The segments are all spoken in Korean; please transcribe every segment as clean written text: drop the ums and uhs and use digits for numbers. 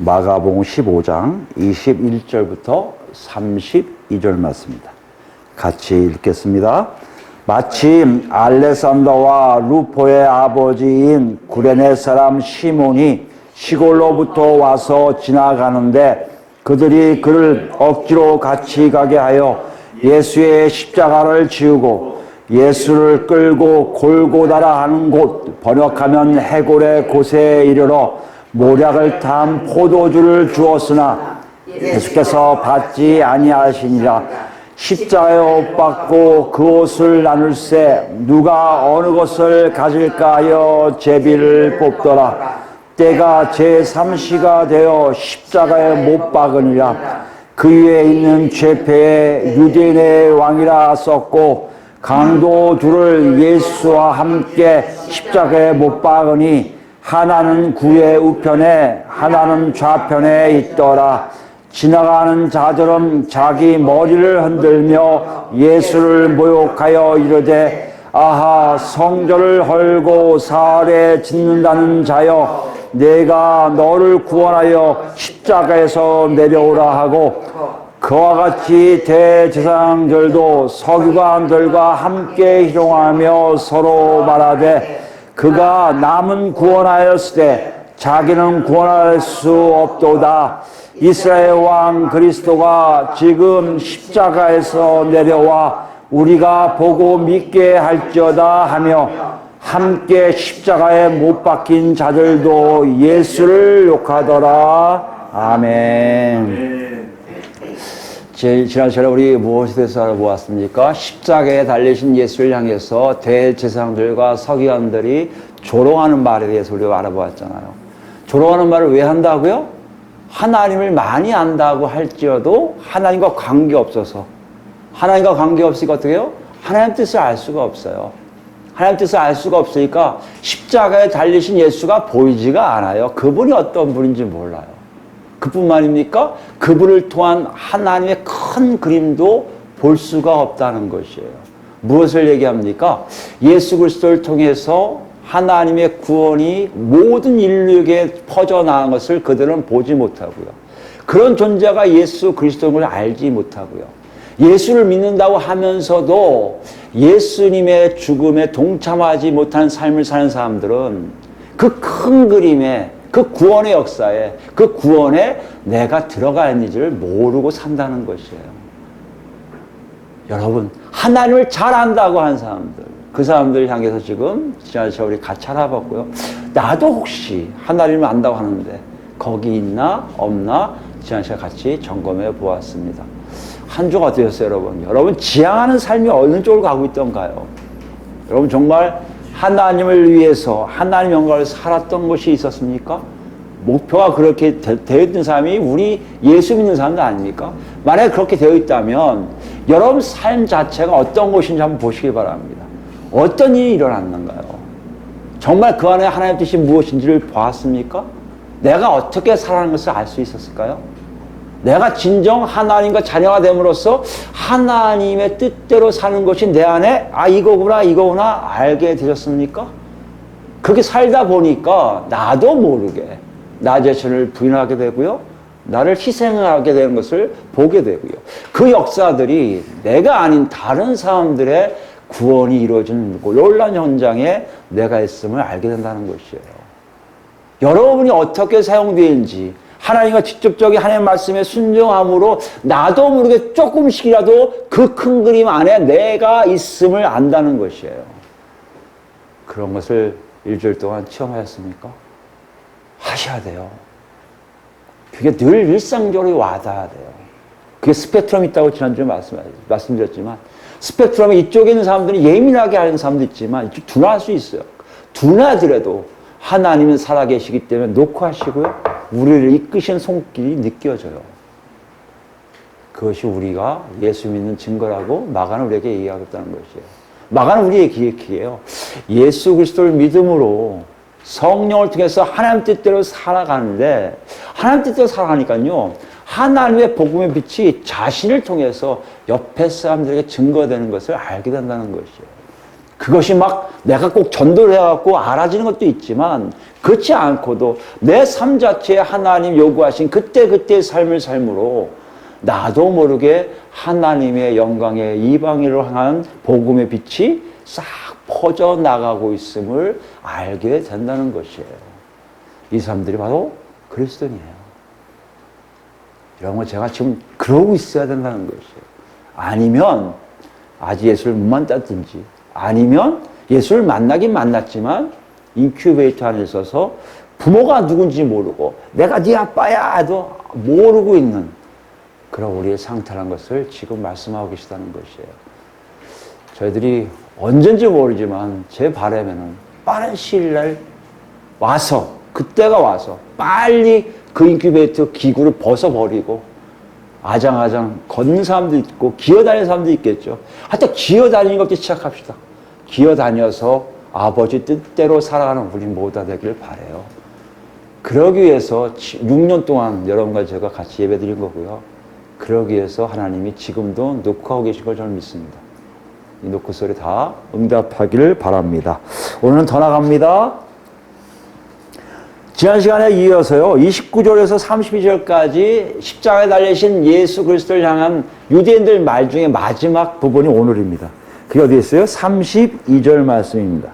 마가복음 15장 21절부터 32절 말씀입니다. 같이 읽겠습니다. 마침 알렉산더와 루포의 아버지인 구레네 사람 시몬이 시골로부터 와서 지나가는데 그들이 그를 억지로 같이 가게 하여 예수의 십자가를 지우고 예수를 끌고 골고다라 하는 곳, 번역하면 해골의 곳에 이르러 모략을 탄 포도주를 주었으나 예수께서 받지 아니하시니라. 십자가에 못 박고 그 옷을 나눌세 누가 어느 것을 가질까 하여 제비를 뽑더라. 때가 제3시가 되어 십자가에 못 박으니라. 그 위에 있는 죄패에 유대인의 왕이라 썼고 강도 둘을 예수와 함께 십자가에 못 박으니 하나는 구의 우편에 하나는 좌편에 있더라. 지나가는 자들은 자기 머리를 흔들며 예수를 모욕하여 이르되 아하 성전을 헐고 사흘에 짓는다는 자여 내가 너를 구원하여 십자가에서 내려오라 하고 그와 같이 대제사장들도 서기관들과 함께 희롱하며 서로 말하되 그가 남은 구원하였으되 자기는 구원할 수 없도다. 이스라엘 왕 그리스도가 지금 십자가에서 내려와 우리가 보고 믿게 할지어다 하며 함께 십자가에 못 박힌 자들도 예수를 욕하더라. 아멘. 지난 시간에 우리 무엇에 대해서 알아보았습니까? 십자가에 달리신 예수를 향해서 대제사장들과 서기관들이 조롱하는 말에 대해서 우리가 알아보았잖아요. 조롱하는 말을 왜 한다고요? 하나님을 많이 안다고 할지어도 하나님과 관계없어서 하나님과 관계없으니까 어떻게 해요? 하나님 뜻을 알 수가 없어요. 하나님 뜻을 알 수가 없으니까 십자가에 달리신 예수가 보이지가 않아요. 그분이 어떤 분인지 몰라요. 그뿐만입니까? 그분을 통한 하나님의 큰 그림도 볼 수가 없다는 것이에요. 무엇을 얘기합니까? 예수 그리스도를 통해서 하나님의 구원이 모든 인류에게 퍼져나간 것을 그들은 보지 못하고요. 그런 존재가 예수 그리스도를 알지 못하고요. 예수를 믿는다고 하면서도 예수님의 죽음에 동참하지 못한 삶을 사는 사람들은 그 큰 그림에 그 구원의 역사에 그 구원에 내가 들어가 있는지를 모르고 산다는 것이에요. 여러분 하나님을 잘 안다고 한 사람들 그 사람들을 향해서 지금 지난주에 우리 같이 알아봤고요. 나도 혹시 하나님을 안다고 하는데 거기 있나 없나 지난주에 같이 점검해 보았습니다. 한 주가 어떠셨어요 여러분? 여러분 지향하는 삶이 어느 쪽으로 가고 있던가요? 여러분 정말 하나님을 위해서 하나님 영광을 살았던 것이 있었습니까? 목표가 그렇게 되어 있는 사람이 우리 예수 믿는 사람도 아닙니까? 만약에 그렇게 되어 있다면 여러분 삶 자체가 어떤 것인지 한번 보시기 바랍니다. 어떤 일이 일어났는가요? 정말 그 안에 하나님의 뜻이 무엇인지를 보았습니까? 내가 어떻게 살아가는 것을 알 수 있었을까요? 내가 진정 하나님과 자녀가 됨으로써 하나님의 뜻대로 사는 것이 내 안에 이거구나 알게 되셨습니까? 그렇게 살다 보니까 나도 모르게 나 자신을 부인하게 되고요. 나를 희생하게 되는 것을 보게 되고요. 그 역사들이 내가 아닌 다른 사람들의 구원이 이루어지는 놀라운 현장에 내가 있음을 알게 된다는 것이에요. 여러분이 어떻게 사용되는지 하나님과 직접적인 하나님의 말씀에 순종함으로 나도 모르게 조금씩이라도 그 큰 그림 안에 내가 있음을 안다는 것이에요. 그런 것을 일주일 동안 체험하셨습니까? 하셔야 돼요. 그게 늘 일상적으로 와닿아야 돼요. 그게 스펙트럼이 있다고 지난주에 말씀드렸지만 스펙트럼이 이쪽에 있는 사람들은 예민하게 하는 사람도 있지만 이쪽 둔할 수 있어요. 둔하더라도 하나님은 살아계시기 때문에 놓고 하시고요. 우리를 이끄신 손길이 느껴져요. 그것이 우리가 예수 믿는 증거라고 마가는 우리에게 얘기하겠다는 것이에요. 마가는 우리에게 기획이에요. 예수 그리스도를 믿음으로 성령을 통해서 하나님 뜻대로 살아가는데 하나님 뜻대로 살아가니까요. 하나님의 복음의 빛이 자신을 통해서 옆에 사람들에게 증거되는 것을 알게 된다는 것이에요. 그것이 막 내가 꼭 전도를 해갖고 알아지는 것도 있지만 그렇지 않고도 내 삶 자체에 하나님 요구하신 그때그때의 삶을 삶으로 나도 모르게 하나님의 영광의 이방인으로 향한 복음의 빛이 싹 퍼져나가고 있음을 알게 된다는 것이에요. 이 사람들이 바로 그리스도인이에요. 이런 거 제가 지금 그러고 있어야 된다는 것이에요. 아니면 아직 예수를 못 만났든지 아니면 예수를 만나긴 만났지만 인큐베이터 안에 있어서 부모가 누군지 모르고 내가 네 아빠야 해도 모르고 있는 그런 우리의 상태라는 것을 지금 말씀하고 계시다는 것이에요. 저희들이 언젠지 모르지만 제 바람에는 빠른 시일 날 와서 그때가 와서 빨리 그 인큐베이터 기구를 벗어버리고 아장아장 걷는 사람도 있고 기어다니는 사람도 있겠죠. 하여튼 기어다니는 것부터 시작합시다. 기어다녀서 아버지 뜻대로 살아가는 우리 모두가 되기를 바라요. 그러기 위해서 6년 동안 여러분과 제가 같이 예배드린 거고요. 그러기 위해서 하나님이 지금도 녹화하고 계신 걸 저는 믿습니다. 이 녹화 소리 다 응답하기를 바랍니다. 오늘은 더 나갑니다. 지난 시간에 이어서요, 29절에서 32절까지 십자가에 달리신 예수 그리스도를 향한 유대인들 말 중에 마지막 부분이 오늘입니다. 그게 어디에 있어요? 32절 말씀입니다.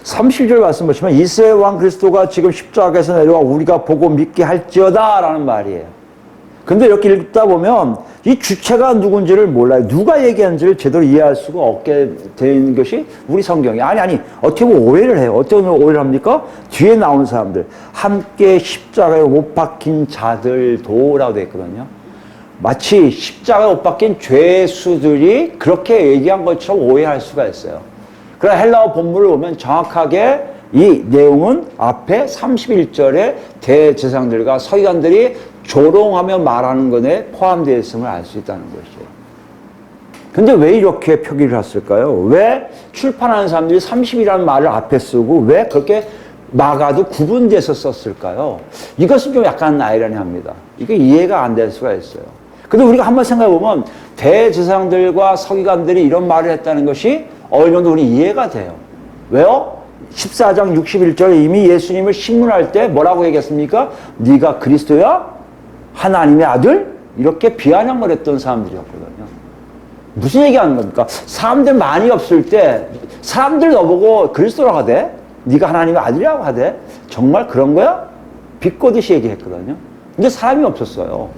30절 말씀 보시면 이스라엘 왕 그리스도가 지금 십자가에서 내려와 우리가 보고 믿게 할지어다 라는 말이에요. 근데 이렇게 읽다 보면 이 주체가 누군지를 몰라요. 누가 얘기하는지를 제대로 이해할 수가 없게 되는 것이 우리 성경이. 아니 어떻게 보면 오해를 해요. 어떻게 보면 오해를 합니까? 뒤에 나온 사람들 함께 십자가에 못 박힌 자들도라고 되어 있거든요. 마치 십자가에 못 박힌 죄수들이 그렇게 얘기한 것처럼 오해할 수가 있어요. 그러나 헬라어 본문을 보면 정확하게 이 내용은 앞에 31절에 대제사장들과 서기관들이 조롱하며 말하는 것에 포함되어 있음을 알 수 있다는 것이에요. 근데 왜 이렇게 표기를 했을까요? 왜 출판하는 사람들이 30이라는 말을 앞에 쓰고 왜 그렇게 마가도 구분돼서 썼을까요? 이것은 좀 약간 아이러니합니다. 이게 이해가 안 될 수가 있어요. 근데 우리가 한번 생각해 보면 대제사장들과 서기관들이 이런 말을 했다는 것이 어느 정도 우리 이해가 돼요. 왜요? 14장 61절에 이미 예수님을 신문할 때 뭐라고 얘기했습니까? 네가 그리스도야? 하나님의 아들? 이렇게 비아냥을 했던 사람들이었거든요. 무슨 얘기하는 겁니까? 사람들 많이 없을 때 사람들 너보고 그리스도라고 하대? 네가 하나님의 아들이라고 하대? 정말 그런 거야? 비꼬듯이 얘기했거든요. 근데 사람이 없었어요.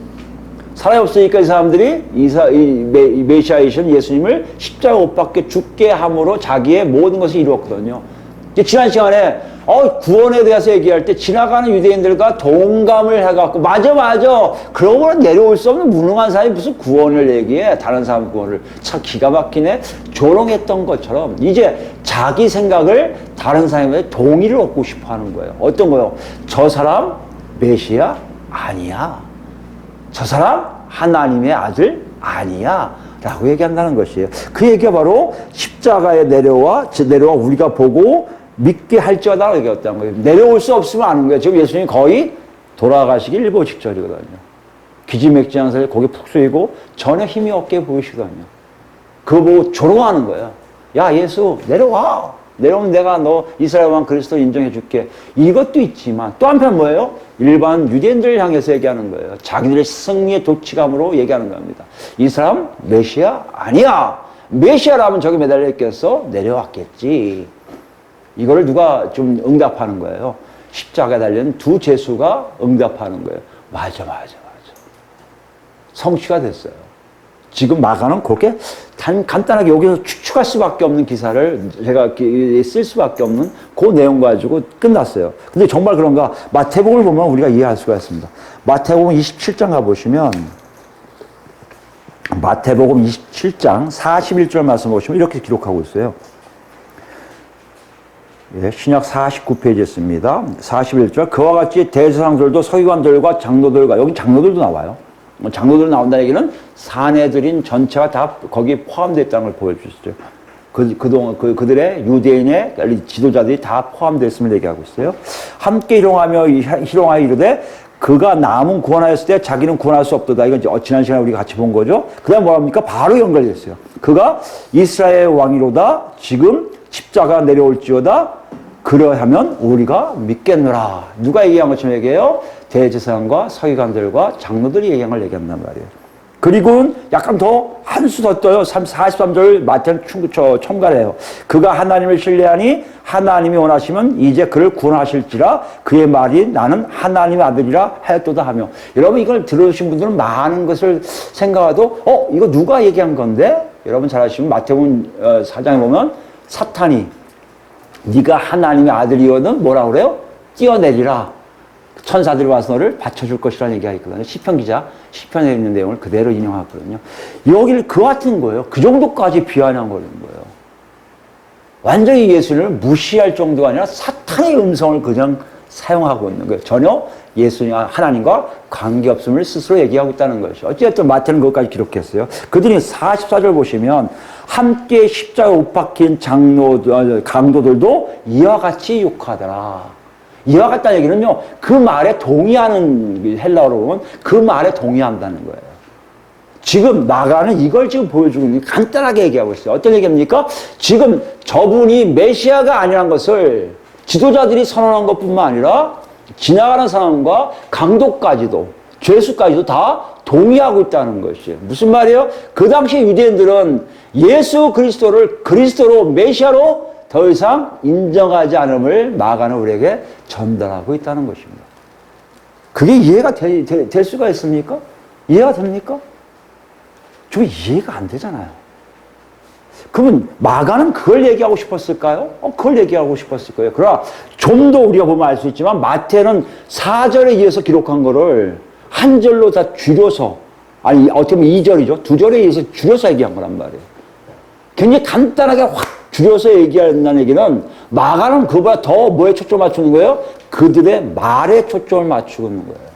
사람이 없으니까 이 사람들이 이 메시아이신 예수님을 십자가 못 박게 죽게 함으로 자기의 모든 것을 이루었거든요. 지난 시간에 구원에 대해서 얘기할 때 지나가는 유대인들과 동감을 해갖고 맞아 그러고는 내려올 수 없는 무능한 사람이 무슨 구원을 얘기해. 다른 사람 구원을. 참 기가 막히네. 조롱했던 것처럼 이제 자기 생각을 다른 사람의 동의를 얻고 싶어 하는 거예요. 어떤 거요? 저 사람 메시아 아니야. 저 사람 하나님의 아들 아니야 라고 얘기한다는 것이에요. 그 얘기가 바로 십자가에 내려와 우리가 보고 믿게 할지어다 얘기했다는 거예요. 내려올 수 없으면 아는 거예요. 지금 예수님이 거의 돌아가시기 일보 직전이거든요. 기지맥지한 사람이 고개 푹 숙이고 전혀 힘이 없게 보이시거든요. 그거 보고 조롱하는 거예요. 야 예수 내려와. 내려오면 내가 너 이스라엘 왕 그리스도 인정해 줄게. 이것도 있지만 또 한편 뭐예요? 일반 유대인들을 향해서 얘기하는 거예요. 자기들의 승리의 도취감으로 얘기하는 겁니다. 이 사람 메시아 아니야. 메시아라면 저기 매달려 있겠어? 내려왔겠지. 이거를 누가 좀 응답하는 거예요. 십자가에 달린 두 제수가 응답하는 거예요. 맞아. 성취가 됐어요. 지금 마가는 그렇게 간단하게 여기서 추측할 수밖에 없는 기사를 제가 쓸 수밖에 없는 그 내용 가지고 끝났어요. 근데 정말 그런가? 마태복음을 보면 우리가 이해할 수가 있습니다. 마태복음 27장 가보시면 마태복음 27장 41절 말씀 보시면 이렇게 기록하고 있어요. 예, 신약 49페이지였습니다. 41절 그와 같이 대제사장들도 서기관들과 장로들과 여기 장로들도 나와요. 장로들 나온다는 얘기는 사내들인 전체가 다 거기에 포함되어 있다는 걸 보여주시죠. 그동안 그들의 유대인의 지도자들이 다 포함되어 있음을 얘기하고 있어요. 함께 희롱하여 이르되 그가 남은 구원하였을 때 자기는 구원할 수 없도다. 이건 지난 시간에 우리가 같이 본 거죠. 그 다음 뭐랍니까? 바로 연결됐어요. 그가 이스라엘 왕이로다. 지금 십자가 내려올지어다. 그러하면 우리가 믿겠노라. 누가 얘기한 것처럼 얘기해요? 대제사장과 서기관들과 장로들이 얘기한 걸 얘기한단 말이에요. 그리고는 약간 더 한 수 더 떠요. 43절 마태는 첨가해요. 그가 하나님을 신뢰하니 하나님이 원하시면 이제 그를 구원하실지라 그의 말이 나는 하나님의 아들이라 하였도다 하며. 여러분 이걸 들으신 분들은 많은 것을 생각해도 이거 누가 얘기한 건데? 여러분 잘 아시면 마태복음 4장에 보면 사탄이 네가 하나님의 아들이거든 뭐라 그래요? 뛰어내리라. 천사들이 와서 너를 받쳐줄 것이라는 얘기가 있거든요. 시편 기자, 시편에 있는 내용을 그대로 인용하거든요. 여기를 그 같은 거예요. 그 정도까지 비아냥 거리는 거예요. 완전히 예수님을 무시할 정도가 아니라 사탄의 음성을 그냥 사용하고 있는 거예요. 전혀 예수님, 하나님과 관계없음을 스스로 얘기하고 있다는 것이죠. 어쨌든 마태는 그것까지 기록했어요. 그들이 44절 보시면 함께 십자가에 못 박힌 강도들도 이와 같이 욕하더라. 이와 같다는 얘기는요, 그 말에 동의하는, 헬라어로 보면 그 말에 동의한다는 거예요. 지금 마가는 이걸 지금 보여주고 있는, 간단하게 얘기하고 있어요. 어떤 얘기입니까? 지금 저분이 메시아가 아니란 것을 지도자들이 선언한 것 뿐만 아니라 지나가는 사람과 강도까지도, 죄수까지도 다 동의하고 있다는 것이에요. 무슨 말이에요? 그 당시 유대인들은 예수 그리스도를 그리스도로, 메시아로 더 이상 인정하지 않음을 마가는 우리에게 전달하고 있다는 것입니다. 그게 이해가 될 수가 있습니까? 이해가 됩니까? 좀 이해가 안 되잖아요. 그러면 마가는 그걸 얘기하고 싶었을까요? 그걸 얘기하고 싶었을 거예요. 그러나 좀 더 우리가 보면 알 수 있지만 마태는 4절에 이어서 기록한 거를 한 절로 다 줄여서, 아니 어떻게 보면 2절이죠. 2절에 의해서 줄여서 얘기한 거란 말이에요. 굉장히 간단하게 확 줄여서 얘기한다는 얘기는 마가는 그보다 더 뭐에 초점을 맞추는 거예요? 그들의 말에 초점을 맞추고 있는 거예요.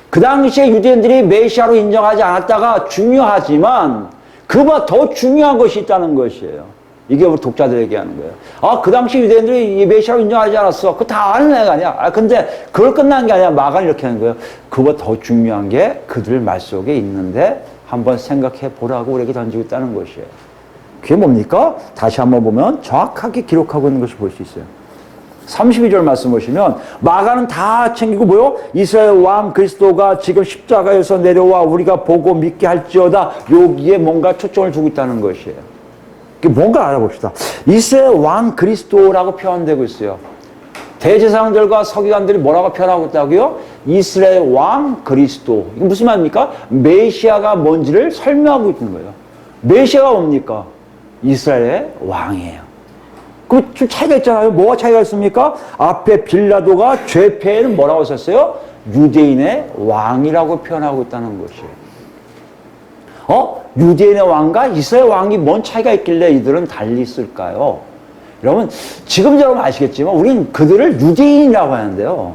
그 당시에 유대인들이 메시아로 인정하지 않았다가 중요하지만 그보다 더 중요한 것이 있다는 것이에요. 이게 우리 독자들에게 하는 거예요. 그 당시 유대인들이 이 메시아로 인정하지 않았어. 그거 다 아는 애가 아니야. 근데 그걸 끝난 게 아니라 마가는 이렇게 하는 거예요. 그보다 더 중요한 게 그들 말 속에 있는데 한번 생각해 보라고 우리에게 던지고 있다는 것이에요. 그게 뭡니까? 다시 한번 보면 정확하게 기록하고 있는 것을 볼 수 있어요. 32절 말씀 보시면 마가는 다 챙기고 뭐요? 이스라엘 왕 그리스도가 지금 십자가에서 내려와 우리가 보고 믿게 할지어다. 여기에 뭔가 초점을 두고 있다는 것이에요. 그게 뭔가 알아봅시다. 이스라엘 왕 그리스도라고 표현되고 있어요. 대제사장들과 서기관들이 뭐라고 표현하고 있다고요? 이스라엘 왕 그리스도. 이게 무슨 말입니까? 메시아가 뭔지를 설명하고 있는 거예요. 메시아가 뭡니까? 이스라엘의 왕이에요. 그럼 좀 차이가 있잖아요. 뭐가 차이가 있습니까? 앞에 빌라도가 죄패에는 뭐라고 썼어요? 유대인의 왕이라고 표현하고 있다는 것이에요. 유대인의 왕과 이스라엘 왕이 뭔 차이가 있길래 이들은 달리 있을까요? 여러분, 지금 여러분 아시겠지만 우리는 그들을 유대인이라고 하는데요.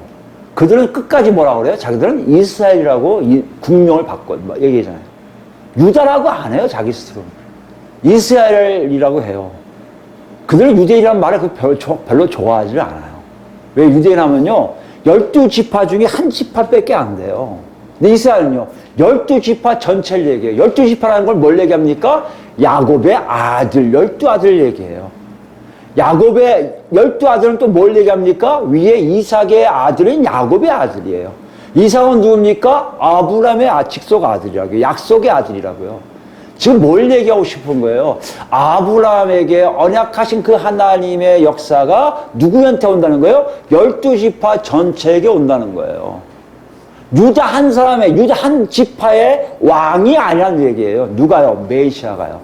그들은 끝까지 뭐라고 그래요? 자기들은 이스라엘이라고 국명을 바꿔 얘기하잖아요. 유다라고 안 해요, 자기 스스로. 이스라엘이라고 해요. 그들은 유대인이라는 말을 별로 좋아하지 않아요. 왜 유대인 하면요, 12지파 중에 한 지파밖에 안 돼요. 근데 이스라엘은요, 12지파 전체를 얘기해요. 12지파라는 걸 뭘 얘기합니까? 야곱의 아들, 12아들 얘기해요. 야곱의 12아들은 또 뭘 얘기합니까? 위에 이삭의 아들은 야곱의 아들이에요. 이삭은 누굽니까? 아브라함의 직속 아들이라고요. 약속의 아들이라고요. 지금 뭘 얘기하고 싶은 거예요? 아브라함에게 언약하신 그 하나님의 역사가 누구한테 온다는 거예요? 12지파 전체에게 온다는 거예요. 유다 한 사람의, 유다 한 지파의 왕이 아니라는 얘기예요. 누가요? 메시아가요.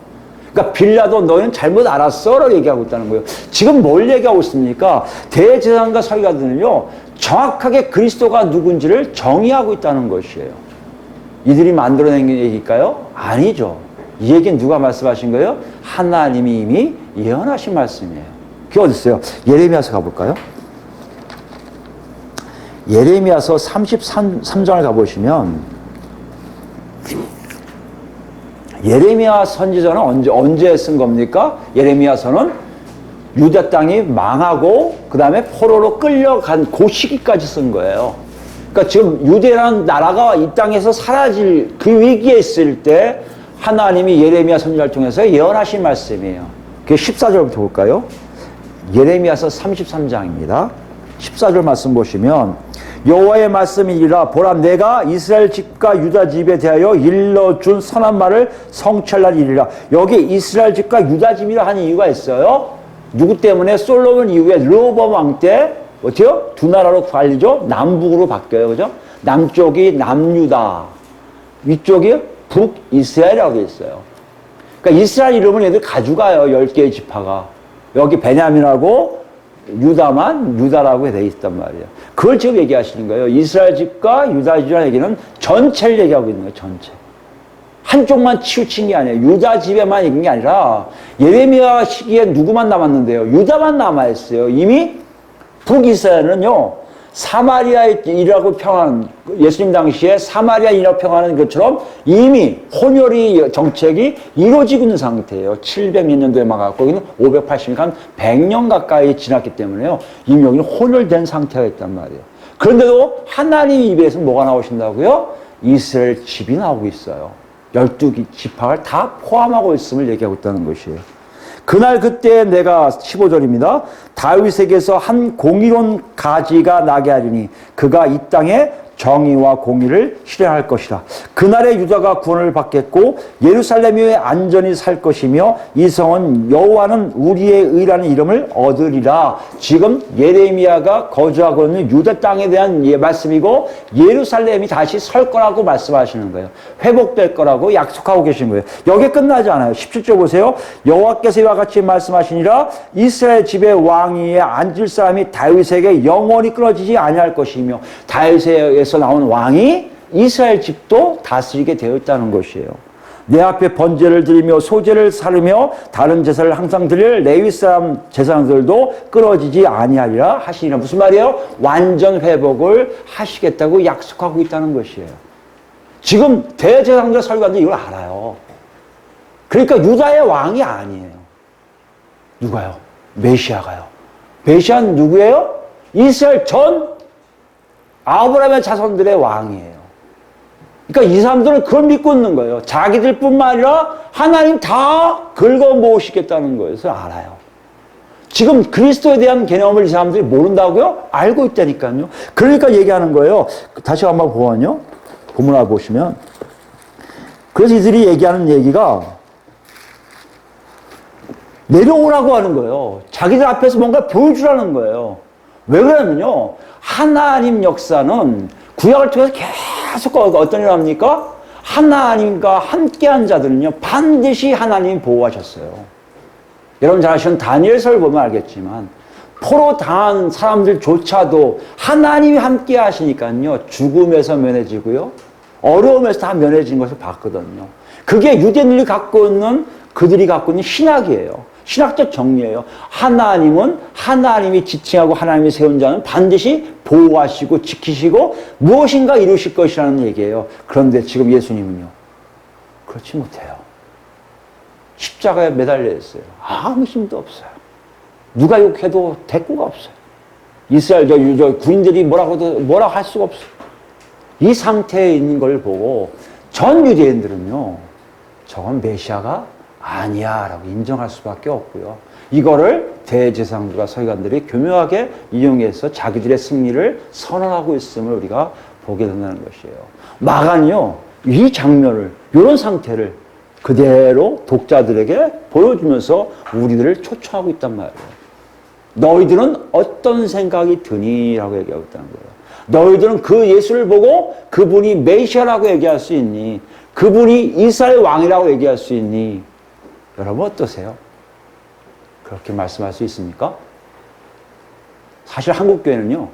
그러니까 빌라도 너희는 잘못 알았어 라고 얘기하고 있다는 거예요. 지금 뭘 얘기하고 있습니까? 대제사장과 서기관들은요, 정확하게 그리스도가 누군지를 정의하고 있다는 것이에요. 이들이 만들어낸 얘기일까요? 아니죠. 이 얘기는 누가 말씀하신 거예요? 하나님이 이미 예언하신 말씀이에요. 그게 어디 있어요? 예레미야서 가볼까요? 예레미야서 33장을 가보시면 예레미야 선지자는 언제 쓴 겁니까? 예레미야서는 유다 땅이 망하고 그 다음에 포로로 끌려간 그 시기까지 쓴 거예요. 그러니까 지금 유대라는 나라가 이 땅에서 사라질 그 위기에 있을 때 하나님이 예레미야 선지자를 통해서 예언하신 말씀이에요. 그게 14절부터 볼까요? 예레미야서 33장입니다. 14절 말씀 보시면 여호와의 말씀이니라 보라 내가 이스라엘 집과 유다 집에 대하여 일러준 선한 말을 성취할 일이라. 여기 이스라엘 집과 유다 집이라 하는 이유가 있어요. 누구 때문에? 솔로몬 이후에 르호보암 왕 때 어때요? 두 나라로 갈리죠. 남북으로 바뀌어요. 그죠? 남쪽이 남유다, 위쪽이 북이스라엘이라고 되어 있어요. 그러니까 이스라엘 이름은 얘들 가져가요. 10개의 지파가. 여기 베냐민하고 유다만 유다라고 되어 있단 말이에요. 그걸 지금 얘기하시는 거예요. 이스라엘 집과 유다 집이라는 얘기는 전체를 얘기하고 있는 거예요. 전체. 한쪽만 치우친 게 아니에요. 유다 집에만 있는 게 아니라 예레미야 시기에 누구만 남았는데요. 유다만 남아있어요. 이미 북이스라엘은요. 사마리아인이라고 평하는 예수님 당시에 사마리아인이라고 평하는 것처럼 이미 혼혈이 정책이 이루어지고 있는 상태예요. 700몇 년도에 막았고 여기는 580년, 한 100년 가까이 지났기 때문에요. 이미 여기는 혼혈된 상태가 있단 말이에요. 그런데도 하나님 입에서 뭐가 나오신다고요? 이스라엘 집이 나오고 있어요. 12지파를 다 포함하고 있음을 얘기하고 있다는 것이에요. 그날 그때 내가 15절입니다. 다윗에게서 한 공의로운 가지가 나게 하리니 그가 이 땅에 정의와 공의를 실행할 것이라. 그날에 유다가 구원을 받겠고 예루살렘이 안전히 살 것이며 이 성은 여호와는 우리의 의라는 이름을 얻으리라. 지금 예레미야가 거주하고 있는 유다 땅에 대한 말씀이고 예루살렘이 다시 설 거라고 말씀하시는 거예요. 회복될 거라고 약속하고 계신 거예요. 여기에 끝나지 않아요. 17절 보세요. 여호와께서 이와 같이 말씀하시니라. 이스라엘 집의 왕위에 앉을 사람이 다윗에게 영원히 끊어지지 아니할 것이며 다윗에게서 나온 왕이 이스라엘 집도 다스리게 되어 있다는 것이에요. 내 앞에 번제를 드리며 소제를 사르며 다른 제사를 항상 드릴 레위 사람 제사장들도 끊어지지 아니하리라 하시니라. 무슨 말이에요? 완전 회복을 하시겠다고 약속하고 있다는 것이에요. 지금 대제사장들 설교하는데 이걸 알아요. 그러니까 유다의 왕이 아니에요. 누가요? 메시아가요. 메시아는 누구예요? 이스라엘 전 아브라함의 자손들의 왕이에요. 그러니까 이 사람들은 그걸 믿고 있는 거예요. 자기들뿐만 아니라 하나님 다 긁어 모으시겠다는 것을 알아요. 지금 그리스도에 대한 개념을 이 사람들이 모른다고요? 알고 있다니까요. 그러니까 얘기하는 거예요. 다시 한번 보면요. 본문을 보시면 그래서 이들이 얘기하는 얘기가 내려오라고 하는 거예요. 자기들 앞에서 뭔가 보여주라는 거예요. 왜 그러냐면요. 하나님 역사는 구약을 통해서 계속 어떤 일을 합니까? 하나님과 함께한 자들은요. 반드시 하나님이 보호하셨어요. 여러분 잘 아시는 다니엘서를 보면 알겠지만 포로 당한 사람들조차도 하나님이 함께 하시니까요. 죽음에서 면해지고요. 어려움에서 다 면해진 것을 봤거든요. 그게 유대인들이 갖고 있는 그들이 갖고 있는 신학이에요. 신학적 정리예요. 하나님은 하나님이 지칭하고 하나님이 세운 자는 반드시 보호하시고 지키시고 무엇인가 이루실 것이라는 얘기예요. 그런데 지금 예수님은요. 그렇지 못해요. 십자가에 매달려 있어요. 아무 힘도 없어요. 누가 욕해도 대꾸가 없어요. 이스라엘 저 군인들이 뭐라고 할 수가 없어요. 이 상태에 있는 걸 보고 전 유대인들은요. 저건 메시아가 아니야 라고 인정할 수밖에 없고요. 이거를 대제사장들과 서기관들이 교묘하게 이용해서 자기들의 승리를 선언하고 있음을 우리가 보게 된다는 것이에요. 마간이요. 이 장면을 이런 상태를 그대로 독자들에게 보여주면서 우리들을 초청하고 있단 말이에요. 너희들은 어떤 생각이 드니? 라고 얘기하고 있다는 거예요. 너희들은 그 예수를 보고 그분이 메시아라고 얘기할 수 있니? 그분이 이스라엘 왕이라고 얘기할 수 있니? 여러분 어떠세요? 그렇게 말씀할 수 있습니까? 사실 한국교회는요.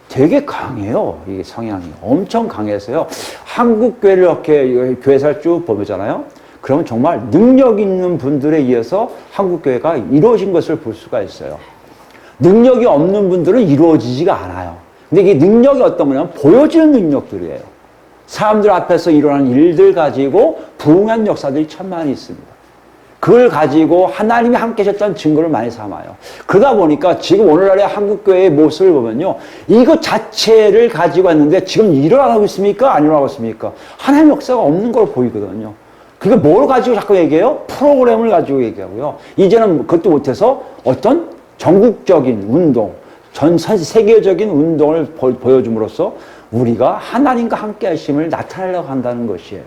되게 강해요. 이게 성향이 엄청 강해서요. 한국교회를 이렇게 교회사를 쭉 보잖아요. 그러면 정말 능력 있는 분들에 의해서 한국교회가 이루어진 것을 볼 수가 있어요. 능력이 없는 분들은 이루어지지가 않아요. 근데 이게 능력이 어떤 거냐면 보여지는 능력들이에요. 사람들 앞에서 일어나는 일들 가지고 부흥한 역사들이 참 많이 있습니다. 그걸 가지고 하나님이 함께 하셨다는 증거를 많이 삼아요. 그러다 보니까 지금 오늘날의 한국교회의 모습을 보면요. 이것 자체를 가지고 왔는데 지금 일어나고 있습니까? 안 일어나고 있습니까? 하나님의 역사가 없는 걸 보이거든요. 그게 뭘 가지고 자꾸 얘기해요? 프로그램을 가지고 얘기하고요. 이제는 그것도 못해서 어떤 전국적인 운동, 전 세계적인 운동을 보여줌으로써 우리가 하나님과 함께 하심을 나타내려고 한다는 것이에요.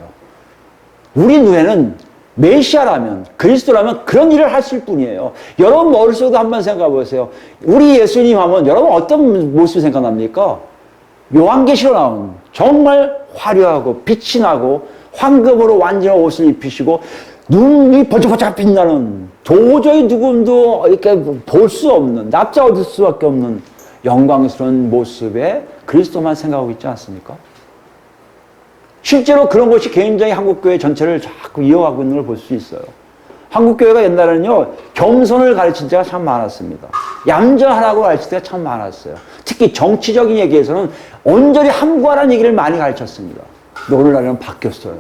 우리 눈에는 메시아라면, 그리스도라면 그런 일을 하실 뿐이에요. 여러분 머릿속에 한번 생각해 보세요. 우리 예수님 하면 여러분 어떤 모습이 생각납니까? 요한계시로 나온 정말 화려하고 빛이 나고 황금으로 완전한 옷을 입히시고 눈이 번쩍번쩍 빛나는 도저히 누구도 이렇게 볼 수 없는, 납작 얻을 수밖에 없는 영광스러운 모습에 그리스도만 생각하고 있지 않습니까? 실제로 그런 것이 굉장히 한국교회 전체를 자꾸 이어가고 있는 걸 볼 수 있어요. 한국교회가 옛날에는요, 겸손을 가르친 때가 참 많았습니다. 얌전하라고 가르칠 때가 참 많았어요. 특히 정치적인 얘기에서는 온전히 함구하라는 얘기를 많이 가르쳤습니다. 근데 오늘날은 바뀌었어요.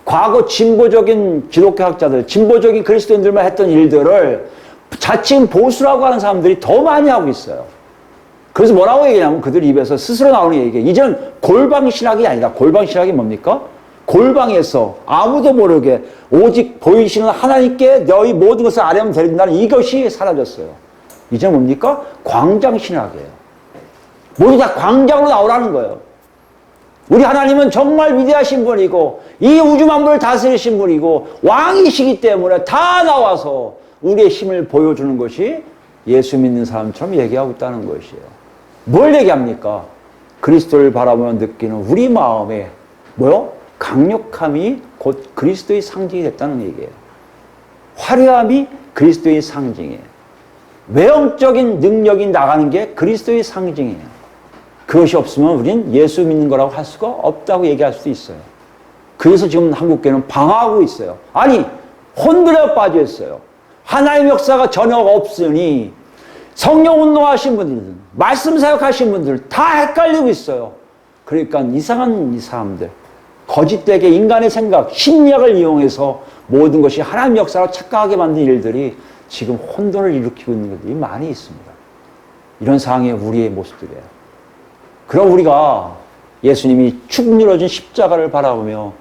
과거 진보적인 기독교학자들, 진보적인 그리스도인들만 했던 일들을 자칭 보수라고 하는 사람들이 더 많이 하고 있어요. 그래서 뭐라고 얘기하냐면 그들 입에서 스스로 나오는 얘기예요. 이제는 골방신학이 아니다. 골방신학이 뭡니까? 골방에서 아무도 모르게 오직 보이시는 하나님께 너희 모든 것을 아뢰면 되린다는 이것이 사라졌어요. 이제 뭡니까? 광장신학이에요. 모두 다 광장으로 나오라는 거예요. 우리 하나님은 정말 위대하신 분이고 이 우주 만물을 다스리신 분이고 왕이시기 때문에 다 나와서 우리의 힘을 보여주는 것이 예수 믿는 사람처럼 얘기하고 있다는 것이에요. 뭘 얘기합니까? 그리스도를 바라보며 느끼는 우리 마음에 뭐요? 강력함이 곧 그리스도의 상징이 됐다는 얘기예요. 화려함이 그리스도의 상징이에요. 외형적인 능력이 나가는 게 그리스도의 상징이에요. 그것이 없으면 우린 예수 믿는 거라고 할 수가 없다고 얘기할 수도 있어요. 그래서 지금 한국교회는 방황하고 있어요. 아니, 혼돈에 빠져 있어요. 하나님의 역사가 전혀 없으니 성령 운동하신 분들, 말씀 사역하신 분들 다 헷갈리고 있어요. 그러니까 이상한 이 사람들, 거짓되게 인간의 생각, 심리학을 이용해서 모든 것이 하나님의 역사로 착각하게 만든 일들이 지금 혼돈을 일으키고 있는 것들이 많이 있습니다. 이런 상황에 우리의 모습들이에요. 그럼 우리가 예수님이 축 늘어진 십자가를 바라보며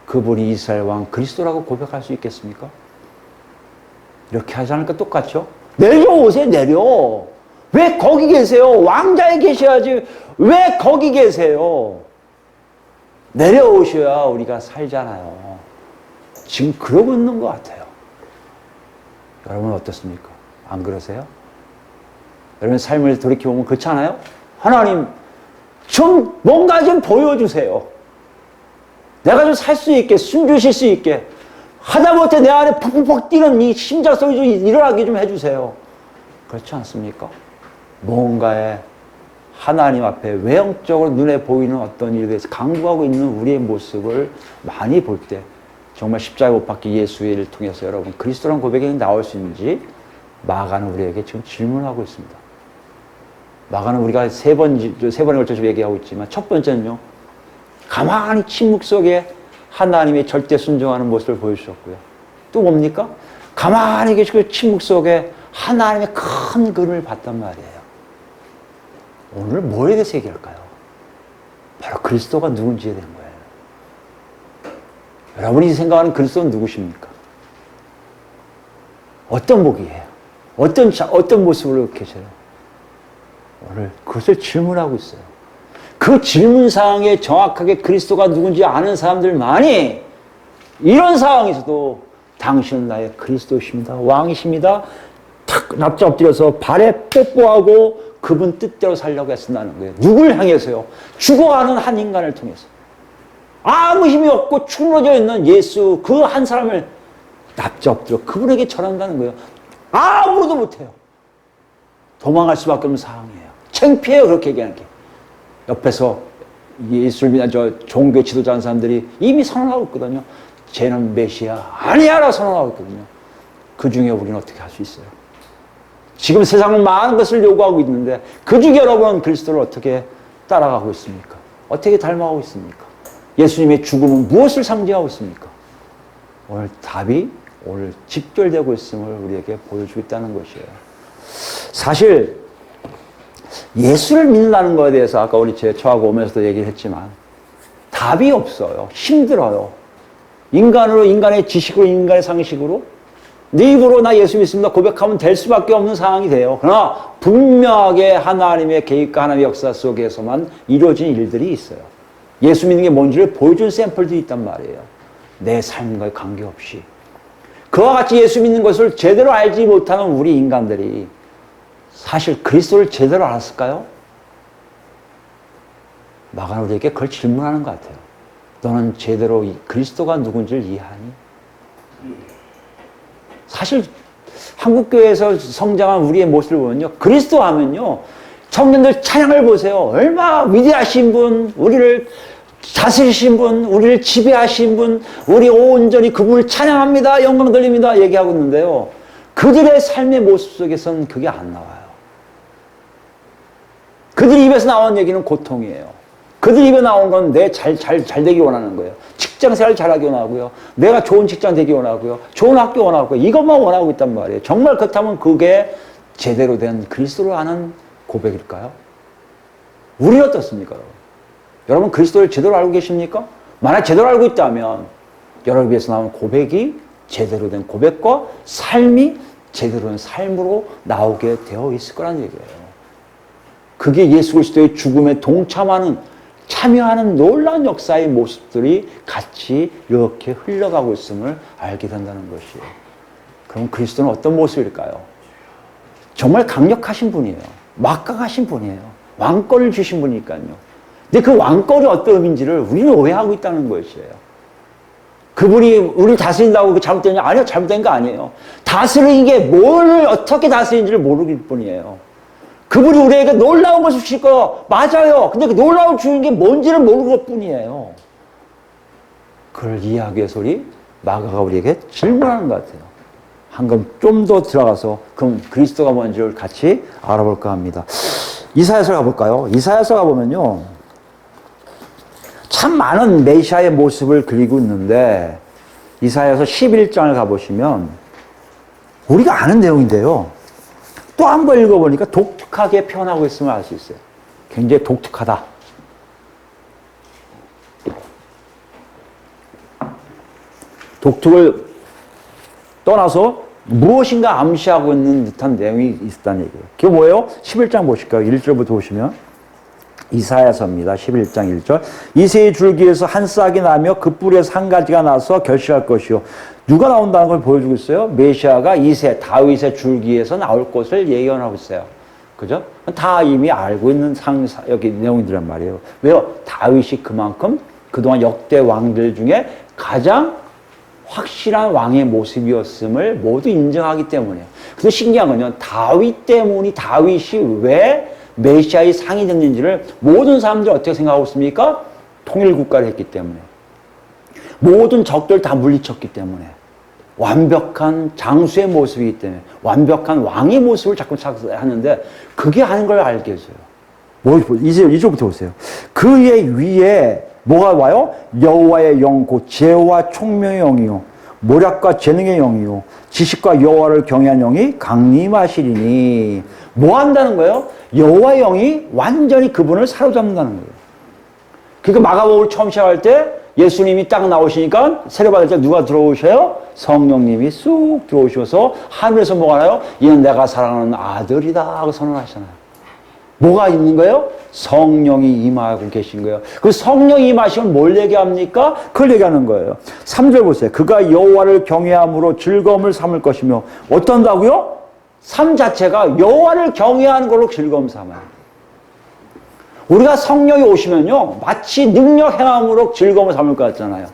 그분이 이스라엘 왕 그리스도라고 고백할 수 있겠습니까? 이렇게 하지 않을까? 똑같죠? 내려오세요, 내려. 왜 거기 계세요? 왕자에 계셔야지. 왜 거기 계세요? 내려오셔야 우리가 살잖아요. 지금 그러고 있는 것 같아요. 여러분 어떻습니까? 안 그러세요? 여러분 삶을 돌이켜보면 그렇지 않아요? 하나님, 좀 뭔가 좀 보여주세요. 내가 좀 살 수 있게, 숨 주실 수 있게. 하다못해 내 안에 퍽퍽퍽 뛰는 이 심장 소리 좀 일어나게 좀 해주세요. 그렇지 않습니까? 뭔가에 하나님 앞에 외형적으로 눈에 보이는 어떤 일에 대해서 강구하고 있는 우리의 모습을 많이 볼 때 정말 십자가에 못 박힌 예수의 일을 통해서 여러분 그리스도란 고백이 나올 수 있는지 마가는 우리에게 지금 질문하고 있습니다. 마가는 우리가 세 번에 걸쳐서 얘기하고 있지만 첫 번째는요. 가만히 침묵 속에 하나님의 절대 순종하는 모습을 보여주셨고요. 또 뭡니까? 가만히 계시고 침묵 속에 하나님의 큰 그림을 봤단 말이에요. 오늘 뭐에 대해서 얘기할까요? 바로 그리스도가 누군지에 대한 거예요. 여러분이 생각하는 그리스도는 누구십니까? 어떤 목이에요? 어떤 모습으로 계세요? 오늘 그것을 질문하고 있어요. 그 질문사항에 정확하게 그리스도가 누군지 아는 사람들만이 이런 상황에서도 당신은 나의 그리스도십니다. 왕이십니다. 탁 납작 엎드려서 발에 뽀뽀하고 그분 뜻대로 살려고 애쓴다는 거예요. 누굴 향해서요? 죽어가는 한 인간을 통해서. 아무 힘이 없고 충러져 있는 예수 그 한 사람을 납작 엎드려 그분에게 전한다는 거예요. 아무도 못해요. 도망갈 수밖에 없는 상황이에요. 창피해요. 그렇게 얘기하는 게. 옆에서 예수를 믿는 종교 지도자는 사람들이 이미 선언하고 있거든요. 쟤는 메시아 아니야라고 선언하고 있거든요. 그 중에 우리는 어떻게 할 수 있어요? 지금 세상은 많은 것을 요구하고 있는데 그 중에 여러분은 그리스도를 어떻게 따라가고 있습니까? 어떻게 닮아가고 있습니까? 예수님의 죽음은 무엇을 상징하고 있습니까? 오늘 답이 오늘 직결되고 있음을 우리에게 보여주고 있다는 것이에요. 사실 예수를 믿는다는 것에 대해서 아까 우리 저하고 오면서도 얘기를 했지만 답이 없어요. 힘들어요. 인간으로, 인간의 지식으로, 인간의 상식으로 네 입으로 나 예수 믿습니다 고백하면 될 수밖에 없는 상황이 돼요. 그러나 분명하게 하나님의 계획과 하나님의 역사 속에서만 이루어진 일들이 있어요. 예수 믿는 게 뭔지를 보여준 샘플들이 있단 말이에요. 내 삶과의 관계없이. 그와 같이 예수 믿는 것을 제대로 알지 못하는 우리 인간들이 사실 그리스도를 제대로 알았을까요? 마가는 우리에게 그걸 질문하는 것 같아요. 너는 제대로 그리스도가 누군지를 이해하니? 사실 한국교회에서 성장한 우리의 모습을 보면요. 그리스도 하면요. 청년들 찬양을 보세요. 얼마나 위대하신 분, 우리를 다스리신 분, 우리를 지배하신 분, 우리 온전히 그분을 찬양합니다. 영광 돌립니다. 얘기하고 있는데요. 그들의 삶의 모습 속에서는 그게 안 나와요. 그들 입에서 나온 얘기는 고통이에요. 그들 입에 나온 건 내 잘 되기 원하는 거예요. 직장 생활 잘하기 원하고요. 내가 좋은 직장 되기 원하고요. 좋은 학교 원하고요. 이것만 원하고 있단 말이에요. 정말 그렇다면 그게 제대로 된 그리스도를 아는 고백일까요? 우리는 어떻습니까, 여러분? 여러분 그리스도를 제대로 알고 계십니까? 만약 제대로 알고 있다면 여러분 위해서 나온 고백이 제대로 된 고백과 삶이 제대로 된 삶으로 나오게 되어 있을 거란 얘기예요. 그게 예수 그리스도의 죽음에 동참하는 참여하는 놀라운 역사의 모습들이 같이 이렇게 흘러가고 있음을 알게 된다는 것이에요. 그럼 그리스도는 어떤 모습일까요? 정말 강력하신 분이에요. 막강하신 분이에요. 왕권을 주신 분이니까요. 근데 그 왕권이 어떤 의미인지를 우리는 오해하고 있다는 것이에요. 그분이 우리 다스린다고 잘못됐냐? 아니요, 잘못된 거 아니에요. 다스리는 게 뭘 어떻게 다스리는지를 모르길 뿐이에요. 그분이 우리에게 놀라운 것을 주실 거 맞아요. 근데 그 놀라운 주는 게 뭔지를 모르는 것 뿐이에요. 그걸 이해하기 위해서 우리 마가가 우리에게 질문하는 것 같아요. 한번 좀 더 들어가서 그럼 그리스도가 뭔지를 같이 알아볼까 합니다. 이사야서 가볼까요? 이사야서 가보면요. 참 많은 메시아의 모습을 그리고 있는데 이사야서 11장을 가보시면 우리가 아는 내용인데요. 또 한 번 읽어보니까 독특하게 표현하고 있음을 알 수 있어요. 굉장히 독특하다. 독특을 떠나서 무엇인가 암시하고 있는 듯한 내용이 있다는 얘기예요. 그게 뭐예요? 11장 보실까요? 1절부터 보시면 이사야서입니다. 11장 1절. 이새의 줄기에서 한 싹이 나며 그 뿌리에서 한 가지가 나서 결실할 것이요. 누가 나온다는 걸 보여주고 있어요? 메시아가 이새, 다윗의 줄기에서 나올 것을 예언하고 있어요. 그죠? 다 이미 알고 있는 여기 내용이란 말이에요. 왜요? 다윗이 그만큼 그동안 역대 왕들 중에 가장 확실한 왕의 모습이었음을 모두 인정하기 때문이에요. 근데 신기한 건요. 다윗이 왜 메시아의 상이 됐는지를 모든 사람들이 어떻게 생각하고 있습니까? 통일국가를 했기 때문에. 모든 적들 다 물리쳤기 때문에. 완벽한 장수의 모습이기 때문에. 완벽한 왕의 모습을 자꾸 하는데 그게 하는 걸 알게 해줘요. 이제 이쪽부터 보세요. 그의 위에 뭐가 와요? 여호와의 영, 곧 지혜와 총명의 영이요. 모략과 재능의 영이요. 지식과 여호와를 경외한 영이 강림하시리니. 뭐 한다는 거예요? 여호와의 영이 완전히 그분을 사로잡는다는 거예요. 그러니까 마가복음을 처음 시작할 때 예수님이 딱 나오시니까 세례받을 때 누가 들어오셔요? 성령님이 쑥 들어오셔서 하늘에서 뭐가 나요? 이는 내가 사랑하는 아들이다 하고 선언하시잖아요. 뭐가 있는 거예요? 성령이 임하고 계신 거예요. 그 성령이 임하시면 뭘 얘기합니까? 그걸 얘기하는 거예요. 3절 보세요. 그가 여호와를 경외함으로 즐거움을 삼을 것이며 어떤다고요? 삶 자체가 여호와를 경외하는 걸로 즐거움 삼아요. 우리가 성령이 오시면요. 마치 능력 행함으로 즐거움을 삼을 것 같잖아요.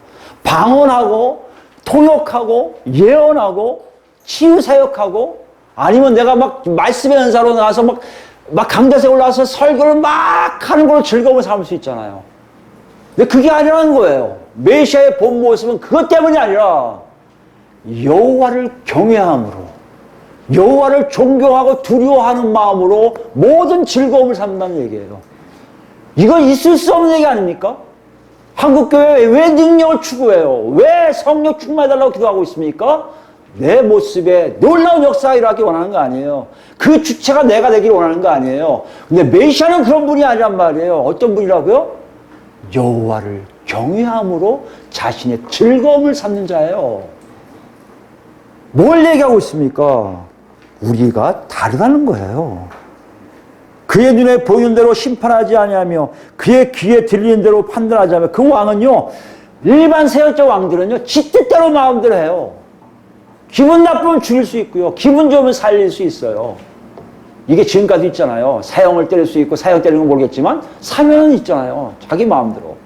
방언하고 통역하고 예언하고 치유 사역하고 아니면 내가 막 말씀의 은사로 나가서 막 강대에 올라와서 설교를 막 하는 걸로 즐거움을 삼을 수 있잖아요. 근데 그게 아니라는 거예요. 메시아의 본 모습은 그것 때문이 아니라 여호와를 경외함으로 여호와를 존경하고 두려워하는 마음으로 모든 즐거움을 삼는다는 얘기예요. 이건 있을 수 없는 얘기 아닙니까? 한국교회에 왜 능력을 추구해요? 왜 성령 충만해달라고 기도하고 있습니까? 내 모습에 놀라운 역사가 일어나기 원하는 거 아니에요. 그 주체가 내가 되기를 원하는 거 아니에요. 근데 메시아는 그런 분이 아니란 말이에요. 어떤 분이라고요? 여호와를 경외함으로 자신의 즐거움을 삼는 자예요. 뭘 얘기하고 있습니까? 우리가 다르다는 거예요. 그의 눈에 보이는 대로 심판하지 아니하며 그의 귀에 들리는 대로 판단하지 않으며 그 왕은요, 일반 세력적 왕들은요, 지 뜻대로 마음대로 해요. 기분 나쁘면 죽일 수 있고요, 기분 좋으면 살릴 수 있어요. 이게 지금까지 있잖아요. 사형을 때릴 수 있고, 사형 때리는 건 모르겠지만 사면은 있잖아요. 자기 마음대로.